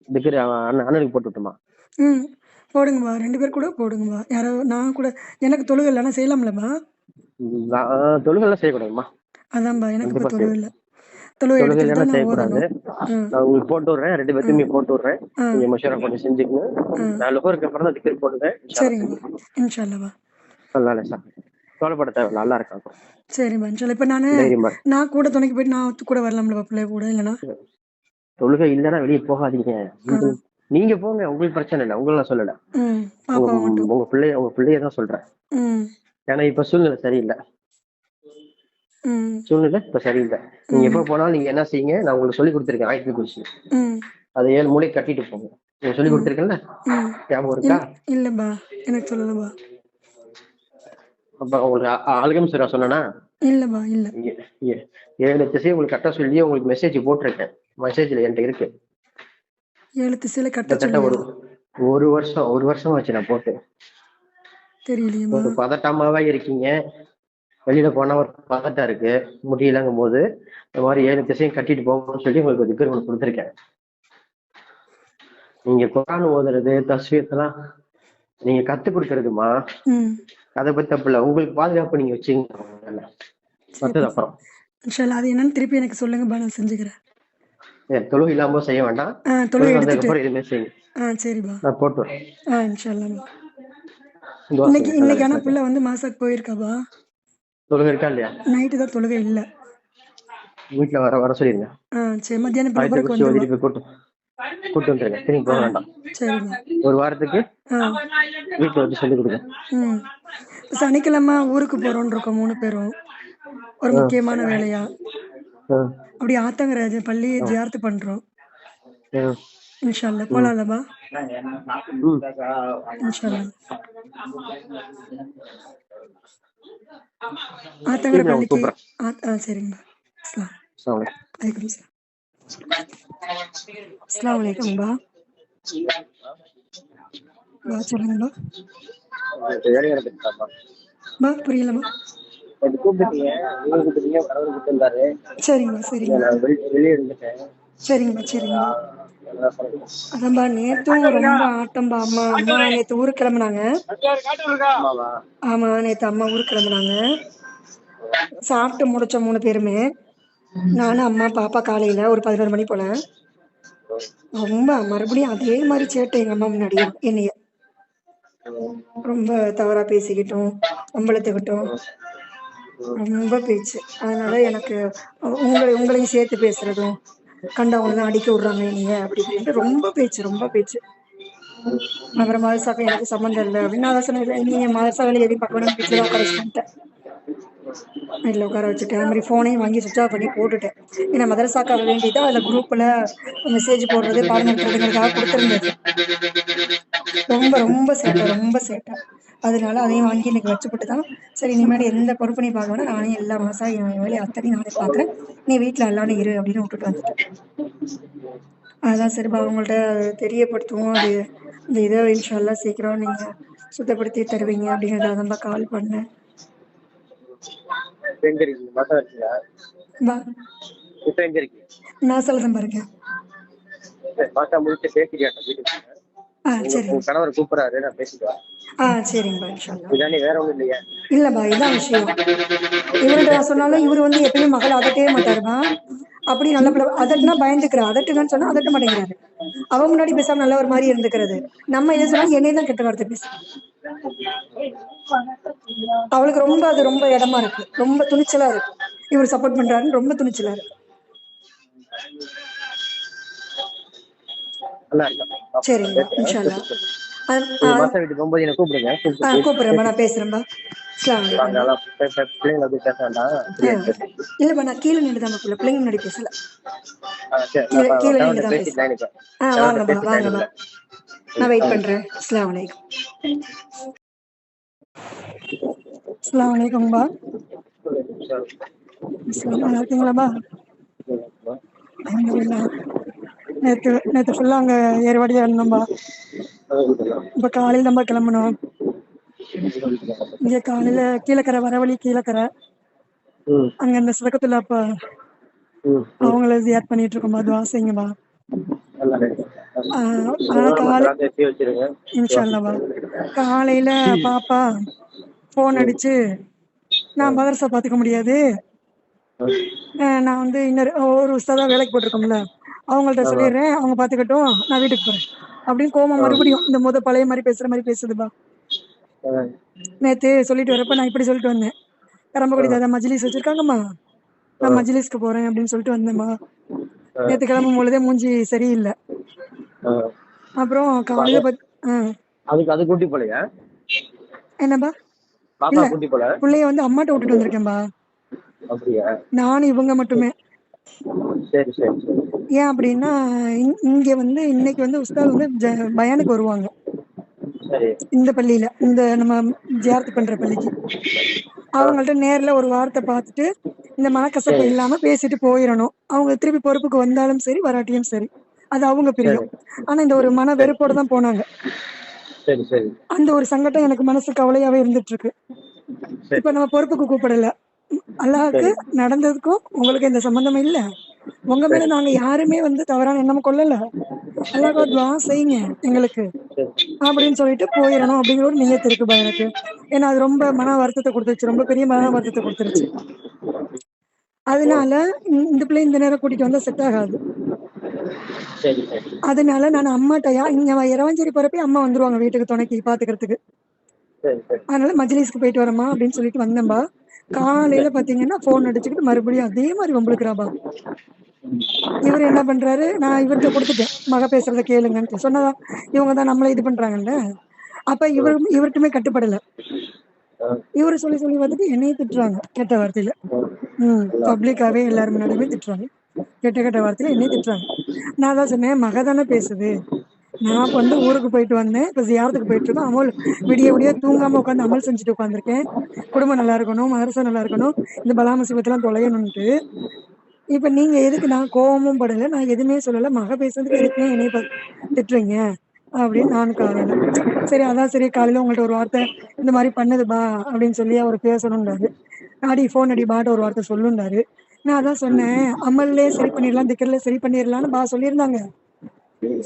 இதுக்கு அண்ணனுக்கு போட்டு விட்டுமா? ம் போடுங்கம்மா, 2 பேர் கூட போடுங்கம்மா. யாரோ நான் கூட எனக்கு தொழுகை இல்லை, ஆனால் செய்யலாம்லம்மா? தொழுகெல்லாம் செய்யக்கூடாதுமா. அதான்பா, எனக்கு இப்போ கண்டிப்பா தொழுகை செய்யணும். இல்லை. தொழுகை எடுத்துட்டு தொழுகைலாம் தான் நான் செய்யக்கூடாது. ஓதணும். நான் உங்களுக்கு போட்டு விடுறேன், 2 பேர்த்துமே போட்டு விடுறேன். ஆ நீங்க மஷூரா பண்ணி செஞ்சுக்கங்க. ஆ 4 பேருக்கு அப்புறம் தான் திக்கர் போடுவேன். சரிங்கம்மா, இன்ஷா அல்லாஹ்வா. நல்லா சார், கவலைப்பட தேவை, நல்லா இருக்காங்க. சரிம்மா, இன்ஷா அல்லாஹ். இப்போ தைரியமா. நான் கூட துணைக்கு போயிட்டு நான் கூட வரலாம்ல பிள்ளை கூட, இல்லைனா? தொழுகை இல்லைன்னா வெளியே போகாதீங்க. ஆ நீங்க போங்க, உங்களுக்கு பிரச்சனை இல்லை, உங்களை நான் சொல்லல. பாப்பா மட்டும். உங்க பிள்ளைய தான் சொல்றேன். ம் ஏன்னா இப்ப சூழ்நிலை சரியில்லை. ம் சூழ்நிலை இப்ப சரியில்லை. நீங்க எப்ப போனாலும் நீங்க என்ன செய்யுங்க, நான் உங்களுக்கு சொல்லி கொடுத்துருக்கேன் ஆயத்தில் குர்சி. ம் அதை 7 மூளை கட்டிட்டு போங்க. நீங்க சொல்லி கொடுத்துருக்கேன்ல, ம் ஞாபகம் இருக்கா? இல்லைப்பா, எனக்கு சொல்லலப்பா. அப்ப உங்களுக்கு அல்கம் சூரா சொன்னா இல்லைப்பா, இல்லை. 7 திசையை உங்களுக்கு கட்ட சொல்லி உங்களுக்கு மெசேஜ் போட்டிருக்கேன். மெசேஜ்ல என்கிட்ட இருக்கு. 7 திசையில கட்ட கிட்டத்தட்ட சொல்லியா? ஒரு வருஷம் ஆச்சு நான் போட்டு. தெரியலையேம்மா. ஒரு பதட்டமாவே இருக்கீங்க. வெளியில போனா ஒரு பதட்டம் இருக்கு, முடியலங்கும் போது இந்த மாதிரி 7 திசையும் கட்டிட்டு போகணும்னு சொல்லி உங்களுக்கு திக்ர் ஒன்று கொடுத்துருக்கேன். நீங்க குர்ஆன் ஓதுறது, தஸ்பீஹ்லாம் நீங்க கத்து கொடுக்கறதுமா, ம் அதை பத்தி தப்பு இல்லை. உங்களுக்கு பாதுகாப்பு நீங்க வச்சுங்க. மற்றது அப்புறம் இன்ஷா அல்லாஹ். அது என்னன்னு திருப்பி எனக்கு சொல்லுங்கப்பா, நான் செஞ்சுக்கிறேன். தொழுகை இல்லாம செய்ய வேண்டாம். தொழுகை தொழுகை எடுத்துட்டு. வந்ததுக்கு அப்புறம் எதுவுமே செய்யுங்க. சரிப்பா. நான் போட்டு வரேன். இன்ஷா அல்லாஹ். துவா இன்னைக்கு செய்யுங்க. நல்லா ஆனா இருக்காங்க. பிள்ளை வந்து மாசாக்கு போயிருக்காப்பா. தொழுகை இருக்கா இல்லையா? நைட்டு தான் தொழுகை இல்லை. வீட்டுல வர சொல்லிருங்க. சரி, மத்தியானம் ஆயத்தை பிறகு குர்சி வந்துடுவா. ஓதிட்டு போய் கூட்டு வந்துருங்க. திரும்பி போக வேண்டாம். சரிப்பா. ஒரு வாரத்துக்கு வீட்டுல வச்சு சொல்லி கொடுங்க. ம் சனிக்கிழமை ஊருக்கு போறோம்னு இருக்கோம் 3 பேரும். ஒரு முக்கியமான வேலையா அப்படி ஆத்தங்கராஜ பள்ளி ஜியாரத்து பண்றோம். இன்ஷா அல்லாஹ் போலாம்லப்பா? இன்ஷா அல்லாஹ். ஆத்தங்கர பள்ளிக்கு. சரிங்கப்பா. அஸ்ஸலாமு அலைக்கும். அஸ்ஸலாமு அலைக்கும்பா. சொல்லுங்கப்பா. புரியலம்மா. சரிங்கப்பா, சரிங்கப்பா. சரிங்கப்பா. அதான்பா, நேத்தும் ரொம்ப ஆட்டம்பா. அம்மா நேத்து ஊருக்கு கிளம்புனாங்க. ஆமா, நேத்து அம்மா ஊருக்கு கிளம்புனாங்க. சாப்பிட்டு முடிச்ச 3 பேருமே, நானும் அம்மா பாப்பா காலையில ஒரு 11 மணி போல. ரொம்ப மறுபடியும் அதே மாதிரி சேட்டை எங்க அம்மா முன்னாடி என்னைய ரொம்ப தவறா பேசிக்கிட்டோம், அம்பளத்துக்கிட்டோம், ரொம்ப பேச்சு. அதனால எனக்கு உங்களையும் சேர்த்து பேசுறதும், கண்டவங்களெல்லாம் அடிக்க விடுறாங்க நீங்க அப்படி இப்படின்ட்டு ரொம்ப பேச்சு. அப்புறம் மதரசாக்கு எனக்கு சம்மந்தம் இல்லை அப்படின்னு நான் சொன்னேன். நீங்க மதரசாவில் எதையும் பார்க்க வேணும், வீட்டில் தான் உட்கார வச்சுட்டேன். வீட்டில் உட்கார வச்சுட்டேன். அது மாதிரி ஃபோனையும் வாங்கி சுவிட்ச் ஆஃப் பண்ணி போட்டுட்டேன். ஏன்னா மதரசாக்காக வேண்டியதா அதில் குரூப்பில் மெசேஜ் போடுறது, பாடம் நடத்துறதுங்கிறதுக்காக கொடுத்துருந்தது. ரொம்ப சேட்டை. அதனால அதையும் வாங்கி எனக்கு வச்சுக்கிட்டு தான், சரி இனிமேல் எந்த பொறுப்பையும் பார்க்க வேணா, நானே எல்லா மாதம் என் வேலையை அத்தனையும் நானே பார்க்குறேன், நீ வீட்டில் எல்லாமே இரு அப்படின்னு விட்டுட்டு வந்துட்டேன். அதான் சரிப்பா, அவங்கள்ட்ட தெரியப்படுத்துவோம். அது இந்த இதை இன்ஷா அல்லாஹ் சீக்கிரம் நீங்கள் சுத்தப்படுத்தி தருவீங்க அப்படிங்கிறத தான் கால் பண்ணேன். நான் சொல்லதான் பாருங்க. கணவர் கூப்பிடுறாரு, நான் பேசிக்குவேன். சரிங்கப்பா, இன்ஷா அல்லாஹ். வேற ஒண்ணும் இல்லையா? இல்லப்பா, இதான் விஷயம். இவர்கிட்ட நான் சொன்னாலும் இவர் வந்து எப்பயுமே மகள் அதட்டவே மாட்டாருமா. அப்படி நல்ல பிள்ளை அதட்டுனா பயந்துக்கிறா, அதட்டுங்கன்னு சொன்னா அதட்ட மாட்டேங்கிறாரு. அவ முன்னாடி பேசாம நல்ல ஒரு மாதிரி இருந்துக்கிறது. நம்ம எது சொன்னாலும் என்னையே தான் கெட்ட வார்த்தை பேசு. அவளுக்கு ரொம்ப இடமா இருக்கு, ரொம்ப துணிச்சலா இருக்கு. இவர் சப்போர்ட் பண்றாருன்னு ரொம்ப துணிச்சலா இருக்கு. சரிங்க, இன்ஷா அல்லாஹ். கூப்பிடுறேன்பா, நான் பேசுறேன்பா. இல்லப்பா, நான் கீழே நின்றுதான் பிள்ளைங்க முன்னாடி பேசல. கீழே நின்றுதான் பேசுறேன். வாங்கப்பா, நான் வெயிட் பண்றேன். அஸ்ஸலாமு அலைக்கும். அஸ்ஸலாமு அலைக்கும்பா. நல்லா இருக்கீங்களாப்பா? அல்ஹம்துலில்லாஹ். நேத்து ஃபுல்லா அங்க ஏர்வாடியா இருந்தோம்பா. இப்ப காலையில நம்ம கிளம்பணும். இங்க காலையில கீழக்கரை வர வழி கீழக்கரை அங்க இந்த சதகத்துல அப்ப அவங்கள ஜியாத் பண்ணிட்டு இருக்கோம்பா. துவா செய்யுங்கப்பா. காலை இன்ஷா அல்லாஹ்பா. காலையில பாப்பா போன் அடிச்சு நான் மதரசா பாத்துக்க முடியாது, நான் வந்து இன்னொரு ஒரு உஸ்தாதா வேலைக்கு போட்டிருக்கோம்ல அவங்கள்ட்ட சொல்லிடுறேன், அவங்க பாத்துக்கட்டும், நான் வீட்டுக்கு போறேன் அப்படின்னு கோவம் மறுபடியும் இந்த பழைய மாதிரி பேசுற மாதிரி பேசுதுப்பா. நேத்து சொல்லிட்டு வரப்ப நான் இப்படி சொல்லிட்டு வந்தேன், கரம்பக்குடி தாதா மஜ்லிஸ் வச்சிருக்காங்கம்மா, நான் மஜ்லிஸ்க்கு போறேன் அப்படின்னு சொல்லிட்டு வந்தேம்மா. நேத்து கிளம்பும் பொழுதே மூஞ்சி சரியில்லை. அப்புறம் காலையில அது கூட்டி போலையா? என்னப்பா? இல்ல, பிள்ளைய வந்து அம்மாட்ட விட்டுட்டு வந்திருக்கேன்பா. அப்படியா? நானும் இவங்க மட்டுமே. சரி சரி. ஏன் அப்படின்னா இங்க வந்து இன்னைக்கு வந்து உஸ்தாத் வந்து பயானுக்கு வருவாங்க இந்த பள்ளியில, இந்த நம்ம ஜியாரத்து பண்ற பள்ளிக்கு. அவங்கள்ட்ட நேர்ல ஒரு வார்த்தை பார்த்துட்டு இந்த மனக்கசப்பு இல்லாம பேசிட்டு போயிடணும். அவங்க திருப்பி பொறுப்புக்கு வந்தாலும் சரி வராட்டியும் சரி, அது அவங்க பிரியம். ஆனா இந்த ஒரு மன வெறுப்போட தான் போனாங்க. அந்த ஒரு சங்கடம் எனக்கு மனசு கவலையாவே இருந்துட்டு இருக்கு. இப்ப நம்ம பொறுப்புக்கு கூப்பிடல, அல்லாஹ்க்கு நடந்ததுக்கும் உங்களுக்கு எந்த சம்பந்தமும் இல்ல, உங்க மேல நாங்க யாருமே வந்து தவறான எண்ணம் கொள்ளல, அல்லாஹ்வா துஆ செய்யுங்க எங்களுக்கு அப்படின்னு சொல்லிட்டு போயிடணும் அப்படிங்கிற ஒரு நியத்து இருக்குப்பா எனக்கு. ஏன்னா அது ரொம்ப மன வருத்தத்தை கொடுத்துருச்சு, ரொம்ப பெரிய மன வருத்தத்தை கொடுத்துருச்சு. அதனால இந்த பிள்ளை இந்த நேரம் கூட்டிட்டு வந்தா செட் ஆகாது. அதனால நான் அம்மாட்டையா இங்க இரவஞ்சேரி போறப்ப அம்மா வந்துருவாங்க வீட்டுக்கு துணைக்கு பாத்துக்கிறதுக்கு. அதனால மஜ்லிஸ்க்கு போயிட்டு வரமா அப்படின்னு சொல்லிட்டு வந்தேன்பா. காலையில பாத்தீங்கன்னா போன் அடிச்சுக்கிட்டு மறுபடியும் அதே மாதிரி வம்பளுக்குறாபா. இவரு என்ன பண்றாரு, நான் இவர்கிட்ட கொடுத்துட்டேன், மக பேசுறத கேளுங்கன்ட்டு சொன்னதா. இவங்க தான் நம்மள இது பண்றாங்கல்ல, அப்ப இவர்கிட்டமே கட்டுப்படல. இவரு சொல்லி சொல்லி பார்த்துட்டு என்னையும் திட்டுறாங்க கெட்ட வார்த்தையில. பப்ளிக்காவே எல்லாரும் முன்னாடியுமே திட்டுறாங்க, கெட்ட வார்த்தையில என்னையும் திட்டுறாங்க. நான் தான் சொன்னேன், மக தானே பேசுது, நான் வந்து ஊருக்கு போயிட்டு வந்தேன், இப்ப ஜியாரத்துக்கு போயிட்டு இருக்கோம், அமல் விடிய தூங்காம உட்காந்து அமல் செஞ்சுட்டு உட்காந்துருக்கேன், குடும்பம் நல்லா இருக்கணும், மதரசா நல்லா இருக்கணும், இந்த பலா முசீபத்தெல்லாம் தொலையணும்ட்டு. இப்ப நீங்க எதுக்கு, நான் கோவமும் படல, நான் எதுவுமே சொல்லல, மக பேசுறதுக்கு எதுக்குமே என்னைய திட்டுறீங்க அப்படின்னு நான் காலையில சரி அதான் சரி காலையில உங்கள்ட்ட ஒரு வார்த்தை இந்த மாதிரி பண்ணுதுபா அப்படின்னு சொல்லி அவர் பேசணும்னாரு. அடி போன் அடி பாட்ட ஒரு வார்த்தை சொல்லுண்டாரு. நான் அதான் சொன்னேன், அமல்லே சரி பண்ணிடலாம், திக்கர்ல சரி பண்ணிடலாம்னு பா சொல்லியிருந்தாங்க.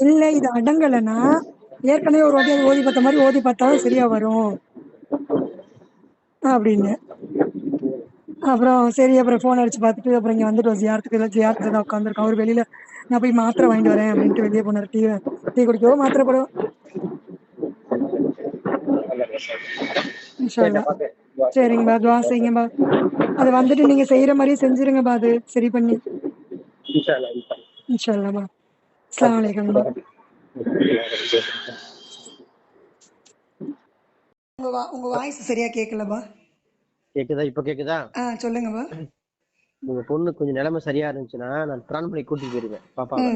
இல்ல இது அடங்கலைன்னா ஏற்கனவே ஒரு வாட்டி அது ஓதி பார்த்த மாதிரி ஓதி பார்த்தாலும் சரியா வரும் அப்படின்னு. அப்புறம் சரி, அப்புறம் போன் அடிச்சு பார்த்துட்டு அப்புறம் இங்க வந்துட்டோம் ஜியாரத்துக்கு தான் உட்காந்துருக்கோம். அவர் வெளியில நான் போய் மாத்திரை வாங்கிட்டு வரேன் அப்படின்ட்டு வெளியே போனார். டீ குடிக்கவோ மாத்திரை போடவோ. சரிங்கப்பா, துவா செய்யுங்கப்பா. அது வந்துட்டு நீங்க செய்யற மாதிரி செஞ்சிருங்கப்பா, அது சரி பண்ணி. இன்ஷா அல்லாஹ்பா. அஸ்ஸலாமு அலைக்கும்பா. உங்க வாய்ஸ் சரியா கேட்கலப்பா. கேக்குதா? இப்ப கேக்குதா? சொல்லுங்கப்பா. உங்க பொண்ணு கொஞ்சம் நிலைமை சரியா இருந்துச்சுன்னா நான் பிரான்மணி கூட்டிட்டு போயிருவேன். பாப்பாவை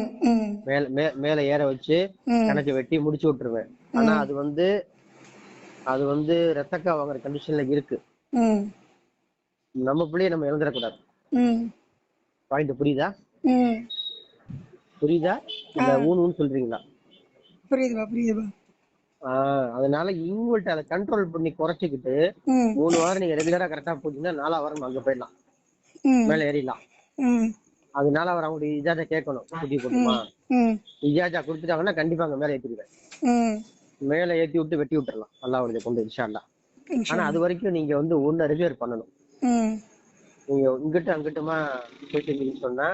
மேல ஏற வச்சு கணக்கு வெட்டி முடிச்சு விட்டுருவேன். ஆனா அது வந்து ரத்தக்கா வாங்குற கண்டிஷன்ல இருக்கு. நம்ம பிள்ளைய நம்ம இழந்துடக்கூடாது. பாயிண்ட் புரியுதா? இல்ல ஊன்னு சொல்றீங்களா? புரியுதுப்பா. அதனால இவங்கள்ட்ட அதை கண்ட்ரோல் பண்ணி குறைச்சிக்கிட்டு 3 வாரம் நீங்க ரெகுலரா கரெக்டா போட்டீங்கன்னா 4 வாரம் அங்க போயிடலாம், மேல ஏறிடலாம். அதனால அவர் அவங்களுக்கு இஜாஜா கேட்கணும், குட்டி போட்டுமா இஜாஜா கொடுத்துட்டாங்கன்னா கண்டிப்பா அங்க மேல ஏற்றிடுவேன். மேல ஏத்தி விட்டு வெட்டி விட்டுறலாம் அல்லாஹ்வுடைய கொண்டு இன்ஷா அல்லாஹ். ஆனா அது வரைக்கும் நீங்க வந்து ஒண்ணு ரெகுலர் பண்ணணும். நீங்க இங்கிட்டு அங்கிட்டுமா போயிட்டு சொன்னா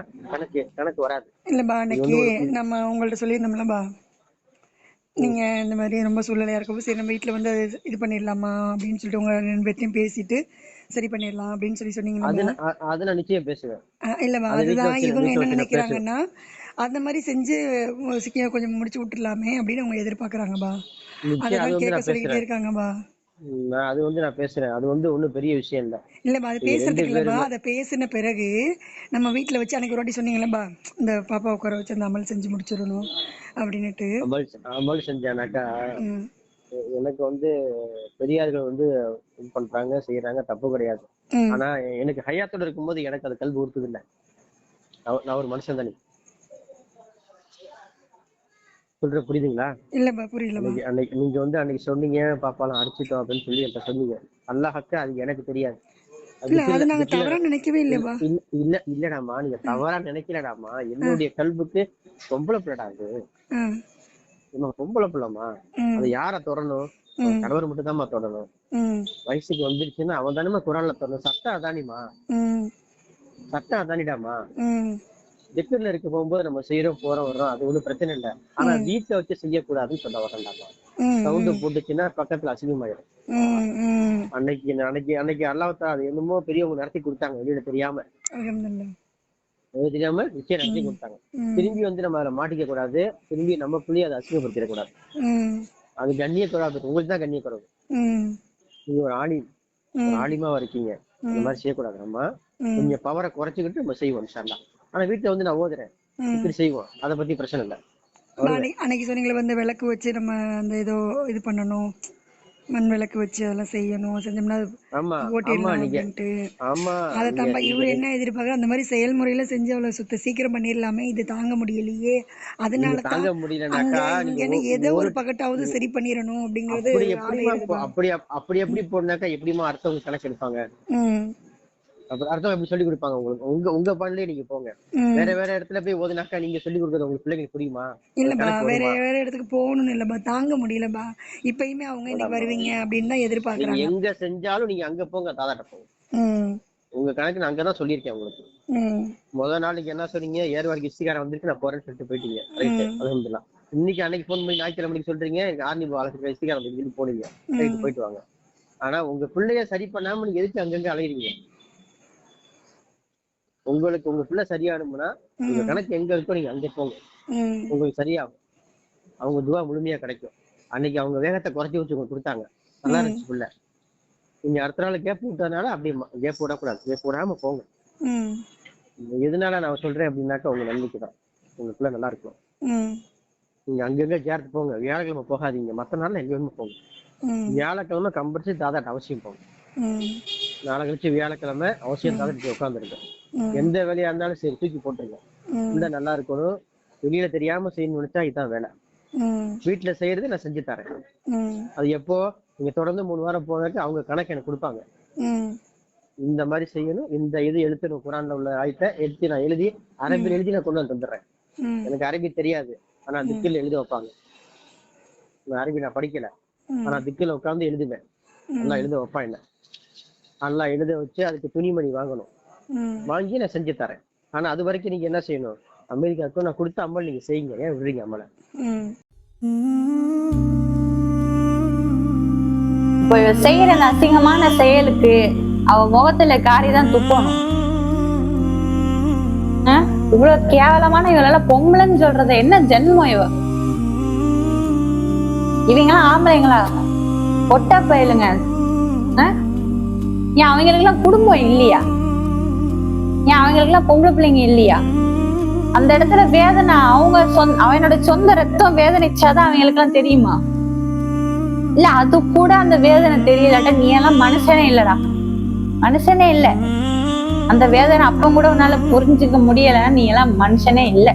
கணக்கு வராது. இல்லப்பா, அன்னைக்கு நம்ம உங்கள்ட்ட சொல்லியிருந்தோம்லப்பா, நீங்க இந்த மாதிரி ரொம்ப சூழ்நிலையா இருக்கப்போ சரி நம்ம வீட்டுல வந்து இது பண்ணிடலாமா அப்படின்னு சொல்லிட்டு உங்க 2 பேர்த்தையும் பேசிட்டு சரி பண்ணிடலாம் அப்படின்னு சொன்னீங்களா? அது நான் நிச்சயம் பேசுவேன். இல்லப்பா, அதுதான் இவங்க என்ன நினைக்கிறாங்கன்னா அந்த மாதிரி செஞ்சு கொஞ்சம் முடிச்சு விட்டுலாமே அப்படின்னு அவங்க எதிர்பார்க்கறாங்கப்பா. அதான் கேட்க சொல்லிக்கிட்டே இருக்காங்கப்பா. அது வந்து நான் பேசுறேன், அது வந்து ஒண்ணும் பெரிய விஷயம் இல்லப்பா. அது பேசுறதுக்கு இல்லப்பா, அதை பேசின பிறகு நம்ம வீட்டுல வச்சு அன்னைக்கு ஒரு வாட்டி சொன்னீங்களப்பா, இந்த பாப்பா உட்கார வச்சு அந்த அமல் செஞ்சு முடிச்சிடணும் அப்படின்னுட்டு. அமல் செஞ்சானாக்கா எனக்கு வந்து பெரியார்கள் வந்து இது பண்றாங்க செய்யறாங்க, தப்பு கிடையாது. ம். ஆனா எனக்கு ஹயாத்தோட இருக்கும்போது எனக்கு அது கல்வி உறுத்துது இல்ல. நான் ஒரு மனுஷன் தானே, சொல்ற புரியுதுங்களா? இல்லப்பா புரியலப்பா. அன்னைக்கு அன்னைக்கு நீங்க வந்து அன்னைக்கு சொன்னீங்க பாப்பாலாம் அடிச்சிட்டோம் அப்படின்னு சொல்லி என்கிட்ட சொன்னீங்க. அல்லாஹ்க்கு அது எனக்கு தெரியாது. அது இல்ல அது திக்ருல நாங்க திக்ருல தவறா நினைக்கவே இல்ல இல்லப்பா. இல்ல இல்ல இல்லடாமா, நீங்க தவறா நினைக்கலடாமா. ஆ, என்னுடைய கல்புக்கு பொம்பளை பிள்ளடா அது. ஆ, இவன் பொம்பளை பிள்ளைமா. அது ம், யார தொடணும்? அவன் ம், கணவர் மட்டும் தான்மா தொடணும். ம், வயசுக்கு வந்துருச்சுன்னா அவன் தானேமா குரான்ல தொடணும். சட்டம் அதானிமா, ம், சட்டம் அதானிடாமா. ம், திக்ருல இருக்க போகும்போது நம்ம செய்யறோம் போறோம் வர்றோம், அது ஒண்ணும் பிரச்சனை இல்லை. ஆனா ம், வீட்டை வச்சு செய்யக்கூடாதுன்னு சொல்ல வரேன்டாமா. ம், சவுண்டு ம், போட்டுச்சுன்னா பக்கத்துல அசிங்கமாயிடும். ம், ம். அன்னைக்கு அன்னைக்கு அன்னைக்கு அல்லாஹ் அது என்னமோ பெரியவங்க நடத்தி கொடுத்தாங்க, வெளியில தெரியாம. அல்ஹம்துலில்லாஹ். வெளியில தெரியாம நிச்சயம் நடத்தி ம், கொடுத்தாங்க. ம், திரும்பி வந்து நம்ம அதை மாட்டிக்க கூடாது, திரும்பி நம்ம புள்ளிய அதை அசிங்கப்படுத்திட கூடாது. ம், அது கண்ணிய குறைவு, உங்களுக்கு தான் கண்ணிய குறைவு. ம், நீங்க ஒரு ம், ஆலிமாவா இருக்கீங்க, அந்த ம், மாதிரி செய்யக்கூடாது. நம்ம ம், கொஞ்சம் பவரை குறைச்சிக்கிட்டு நம்ம செய்வோம் இன்ஷா அல்லாஹ். ஆனா வீட்டுல வந்து நான் ஓதுறேன், ம். இப்படி செய்வோம், அதை பத்தி பிரச்சனை இல்லை, அப்ப வருவேன். அன்னைக்கு சொன்னீங்களே வந்து விளக்கு வச்சு நம்ம அந்த ஏதோ இது பண்ணணும், மண் விளக்கு வச்சு அதெல்லாம் செய்யணும், செஞ்சோம்னா அது ஆமா ஆமா ஓட்டிடலாம் நீங்க அப்படின்ட்டு. ஆமா நீங்க அதைத்தான்பா நீங்க இவரு என்ன எதிர்பார்க்குற, அந்த மாதிரி செயல்முறையில செஞ்சு அவ்வளோ சீக்கிரம் பண்ணிடலாமே, இது தாங்க முடியலையே, நீங்க அதனால தான் தாங்க அங்க முடியலனாக்கா நீங்க இங்கன்னு ஏதோ ஒரு ஒரு பக்கட்டாவது சரி பண்ணிடணும் அப்படிங்கிறது அப்படி எப்படிமா ஆணையிடுதுப்பா. அப்படி எப்படி போனாக்கா எப்படிமா அடுத்தவங்க கணக்கு எடுப்பாங்க? ம், அடுத்தவங்க எப்படி சொல்லி கொடுப்பாங்க உங்களுக்கு? உங்க பாடலே நீங்க போங்க. வேற ம். வேற இடத்துல போய் ஓதுனாக்கா நீங்க சொல்லி கொடுக்கறது உங்களுக்கு பிள்ளைங்களுக்கு புரியுமா? அது இல்லப்பா கணக்கு வேற வருமா? வேற இடத்துக்கு போகணும்னு இல்லப்பா, தாங்க முடியலப்பா. இப்பயுமே அவங்க இன்னைக்கு வேண்டாமா, வருவீங்க அப்படின்னு தான் நீங்க எதிர்பார்க்கறாங்க. எங்க செஞ்சாலும் நீங்க அங்க போங்க, தாதாட்ட போங்க. ம், உங்க கணக்கு நான் அங்கதான் சொல்லியிருக்கேன் உங்களுக்கு. ம், முதல் நாள் நீங்க என்ன சொன்னீங்க? ஏர்வாடிக்கு இஸ்திகாரம் வந்திருக்கு, நான் போறேன்னு சொல்லிட்டு போயிட்டீங்க. ரைட்டு, ம், அல்ஹம்துலில்லாஹ். இன்னைக்கு அன்னைக்கு போன் பண்ணி ஞாயிற்றுக்கிழமைக்கு சொல்றீங்க எனக்கு ஆர்மி வளர்த்துக்க இஸ்திகாரம் இருக்குன்னு போனீங்க. ரைட்டு, ம், போயிட்டு வாங்க. ஆனா உங்க பிள்ளைய சரி பண்ணாம நீங்க எதுக்கு அங்கங்க அலையிறீங்க? உங்களுக்கு உங்க பிள்ளை சரியானும்னா உங்க ம், கணக்கு எங்க இருக்கோ நீங்க அங்க போங்க, ம், உங்களுக்கு சரியாகும். அவங்க துவா முழுமையா கிடைக்கும். அன்னைக்கு அவங்க வேகத்தை குறைச்சி வச்சு உங்களுக்கு கொடுத்தாங்க, நல்லா ம், இருந்துச்சு பிள்ளை. நீங்க அடுத்த நாள் கேப் விட்டதுனால அப்படியே கேப் விடக்கூடாது, கேப் விடாம போங்க. ம், எதனால நான் சொல்றேன் அப்படின்னாக்கா உங்க நம்பிக்கை தான், உங்க பிள்ளை நல்லா இருக்கும். ம், நீங்க அங்கங்க சேர்த்து போங்க, வியாழக்கிழமை போகாதீங்க, மற்ற நாள்ல எங்க வேணுமோ போங்க. ம், வியாழக்கிழமை கம்பல்சரி தாதாட்ட அவசியம் போங்க. ம், நாளை கழிச்சு வியாழக்கிழமை அவசியம் தாதாட்ட உட்காந்துருங்க. ம், எந்த வேலையா இருந்தாலும் சரி தூக்கி போட்டுருங்க. ம், பிள்ளை நல்லா இருக்கணும், வெளியில தெரியாம செய்யணும்னு நினைச்சா இதுதான் வேலை. ம், வீட்டுல செய்யறது நான் செஞ்சு தரேன். ம், அது எப்போ? நீங்க தொடர்ந்து 3 வாரம் போனாக்க அவங்க கணக்கு எனக்கு கொடுப்பாங்க. ம், இந்த மாதிரி செய்யணும், இந்த இது எழுத்தணும், குரான்ல உள்ள ஆயத்தை எடுத்து நான் எழுதி அரபியில் எழுதி நான் கொண்டு வந்து தந்துடுறேன். ம், எனக்கு அரபி தெரியாது, ஆனா திக்கில் எழுத வைப்பாங்க. நான் அரபி நான் படிக்கல, ஆனா திக்கில் உட்காந்து எழுதுவேன். நல்லா எழுத வைப்பான் என்ன. நல்லா எழுத வச்சு அதுக்கு துணிமணி வாங்கணும், ம். வாங்கி நான் செஞ்சு தரேன். ஆனா அது வரைக்கும் நீங்க என்ன செய்யணும்? அமெரிக்காவுக்கும் நான் கொடுத்த அம்மல் நீங்க செய்யுங்க, ஏன் விடுறீங்க அம்மலை? ம். இப்போ இவ செய்யற அந்த அசிங்கமான செயலுக்கு அவ முகத்துல காரி தான் துப்பணும். இவ்வளவு கேவலமான இவளால பொம்பளைன்னு சொல்றது என்ன ஜென்மம் இவ? இவங்கெல்லாம் ஆம்பளைங்களா? பொட்ட பயிலுங்க. ஏன் அவங்களுக்கு எல்லாம் குடும்பம் இல்லையா? ஏன் அவங்களுக்கு எல்லாம் பொம்பளை பிள்ளைங்க இல்லையா? அந்த இடத்துல வேதனை அவங்க அவனோட சொந்த ரத்தம் வேதனைச்சாதான் அவங்களுக்கு எல்லாம் தெரியுமா? இல்ல அது கூட அந்த வேதனை தெரியலட்ட நீ எல்லாம் மனுஷனே இல்லடா, மனுஷனே இல்ல. அந்த வேதனை அப்ப கூட உன்னால புரிஞ்சுக்க முடியலன்னா நீ எல்லாம் மனுஷனே இல்ல.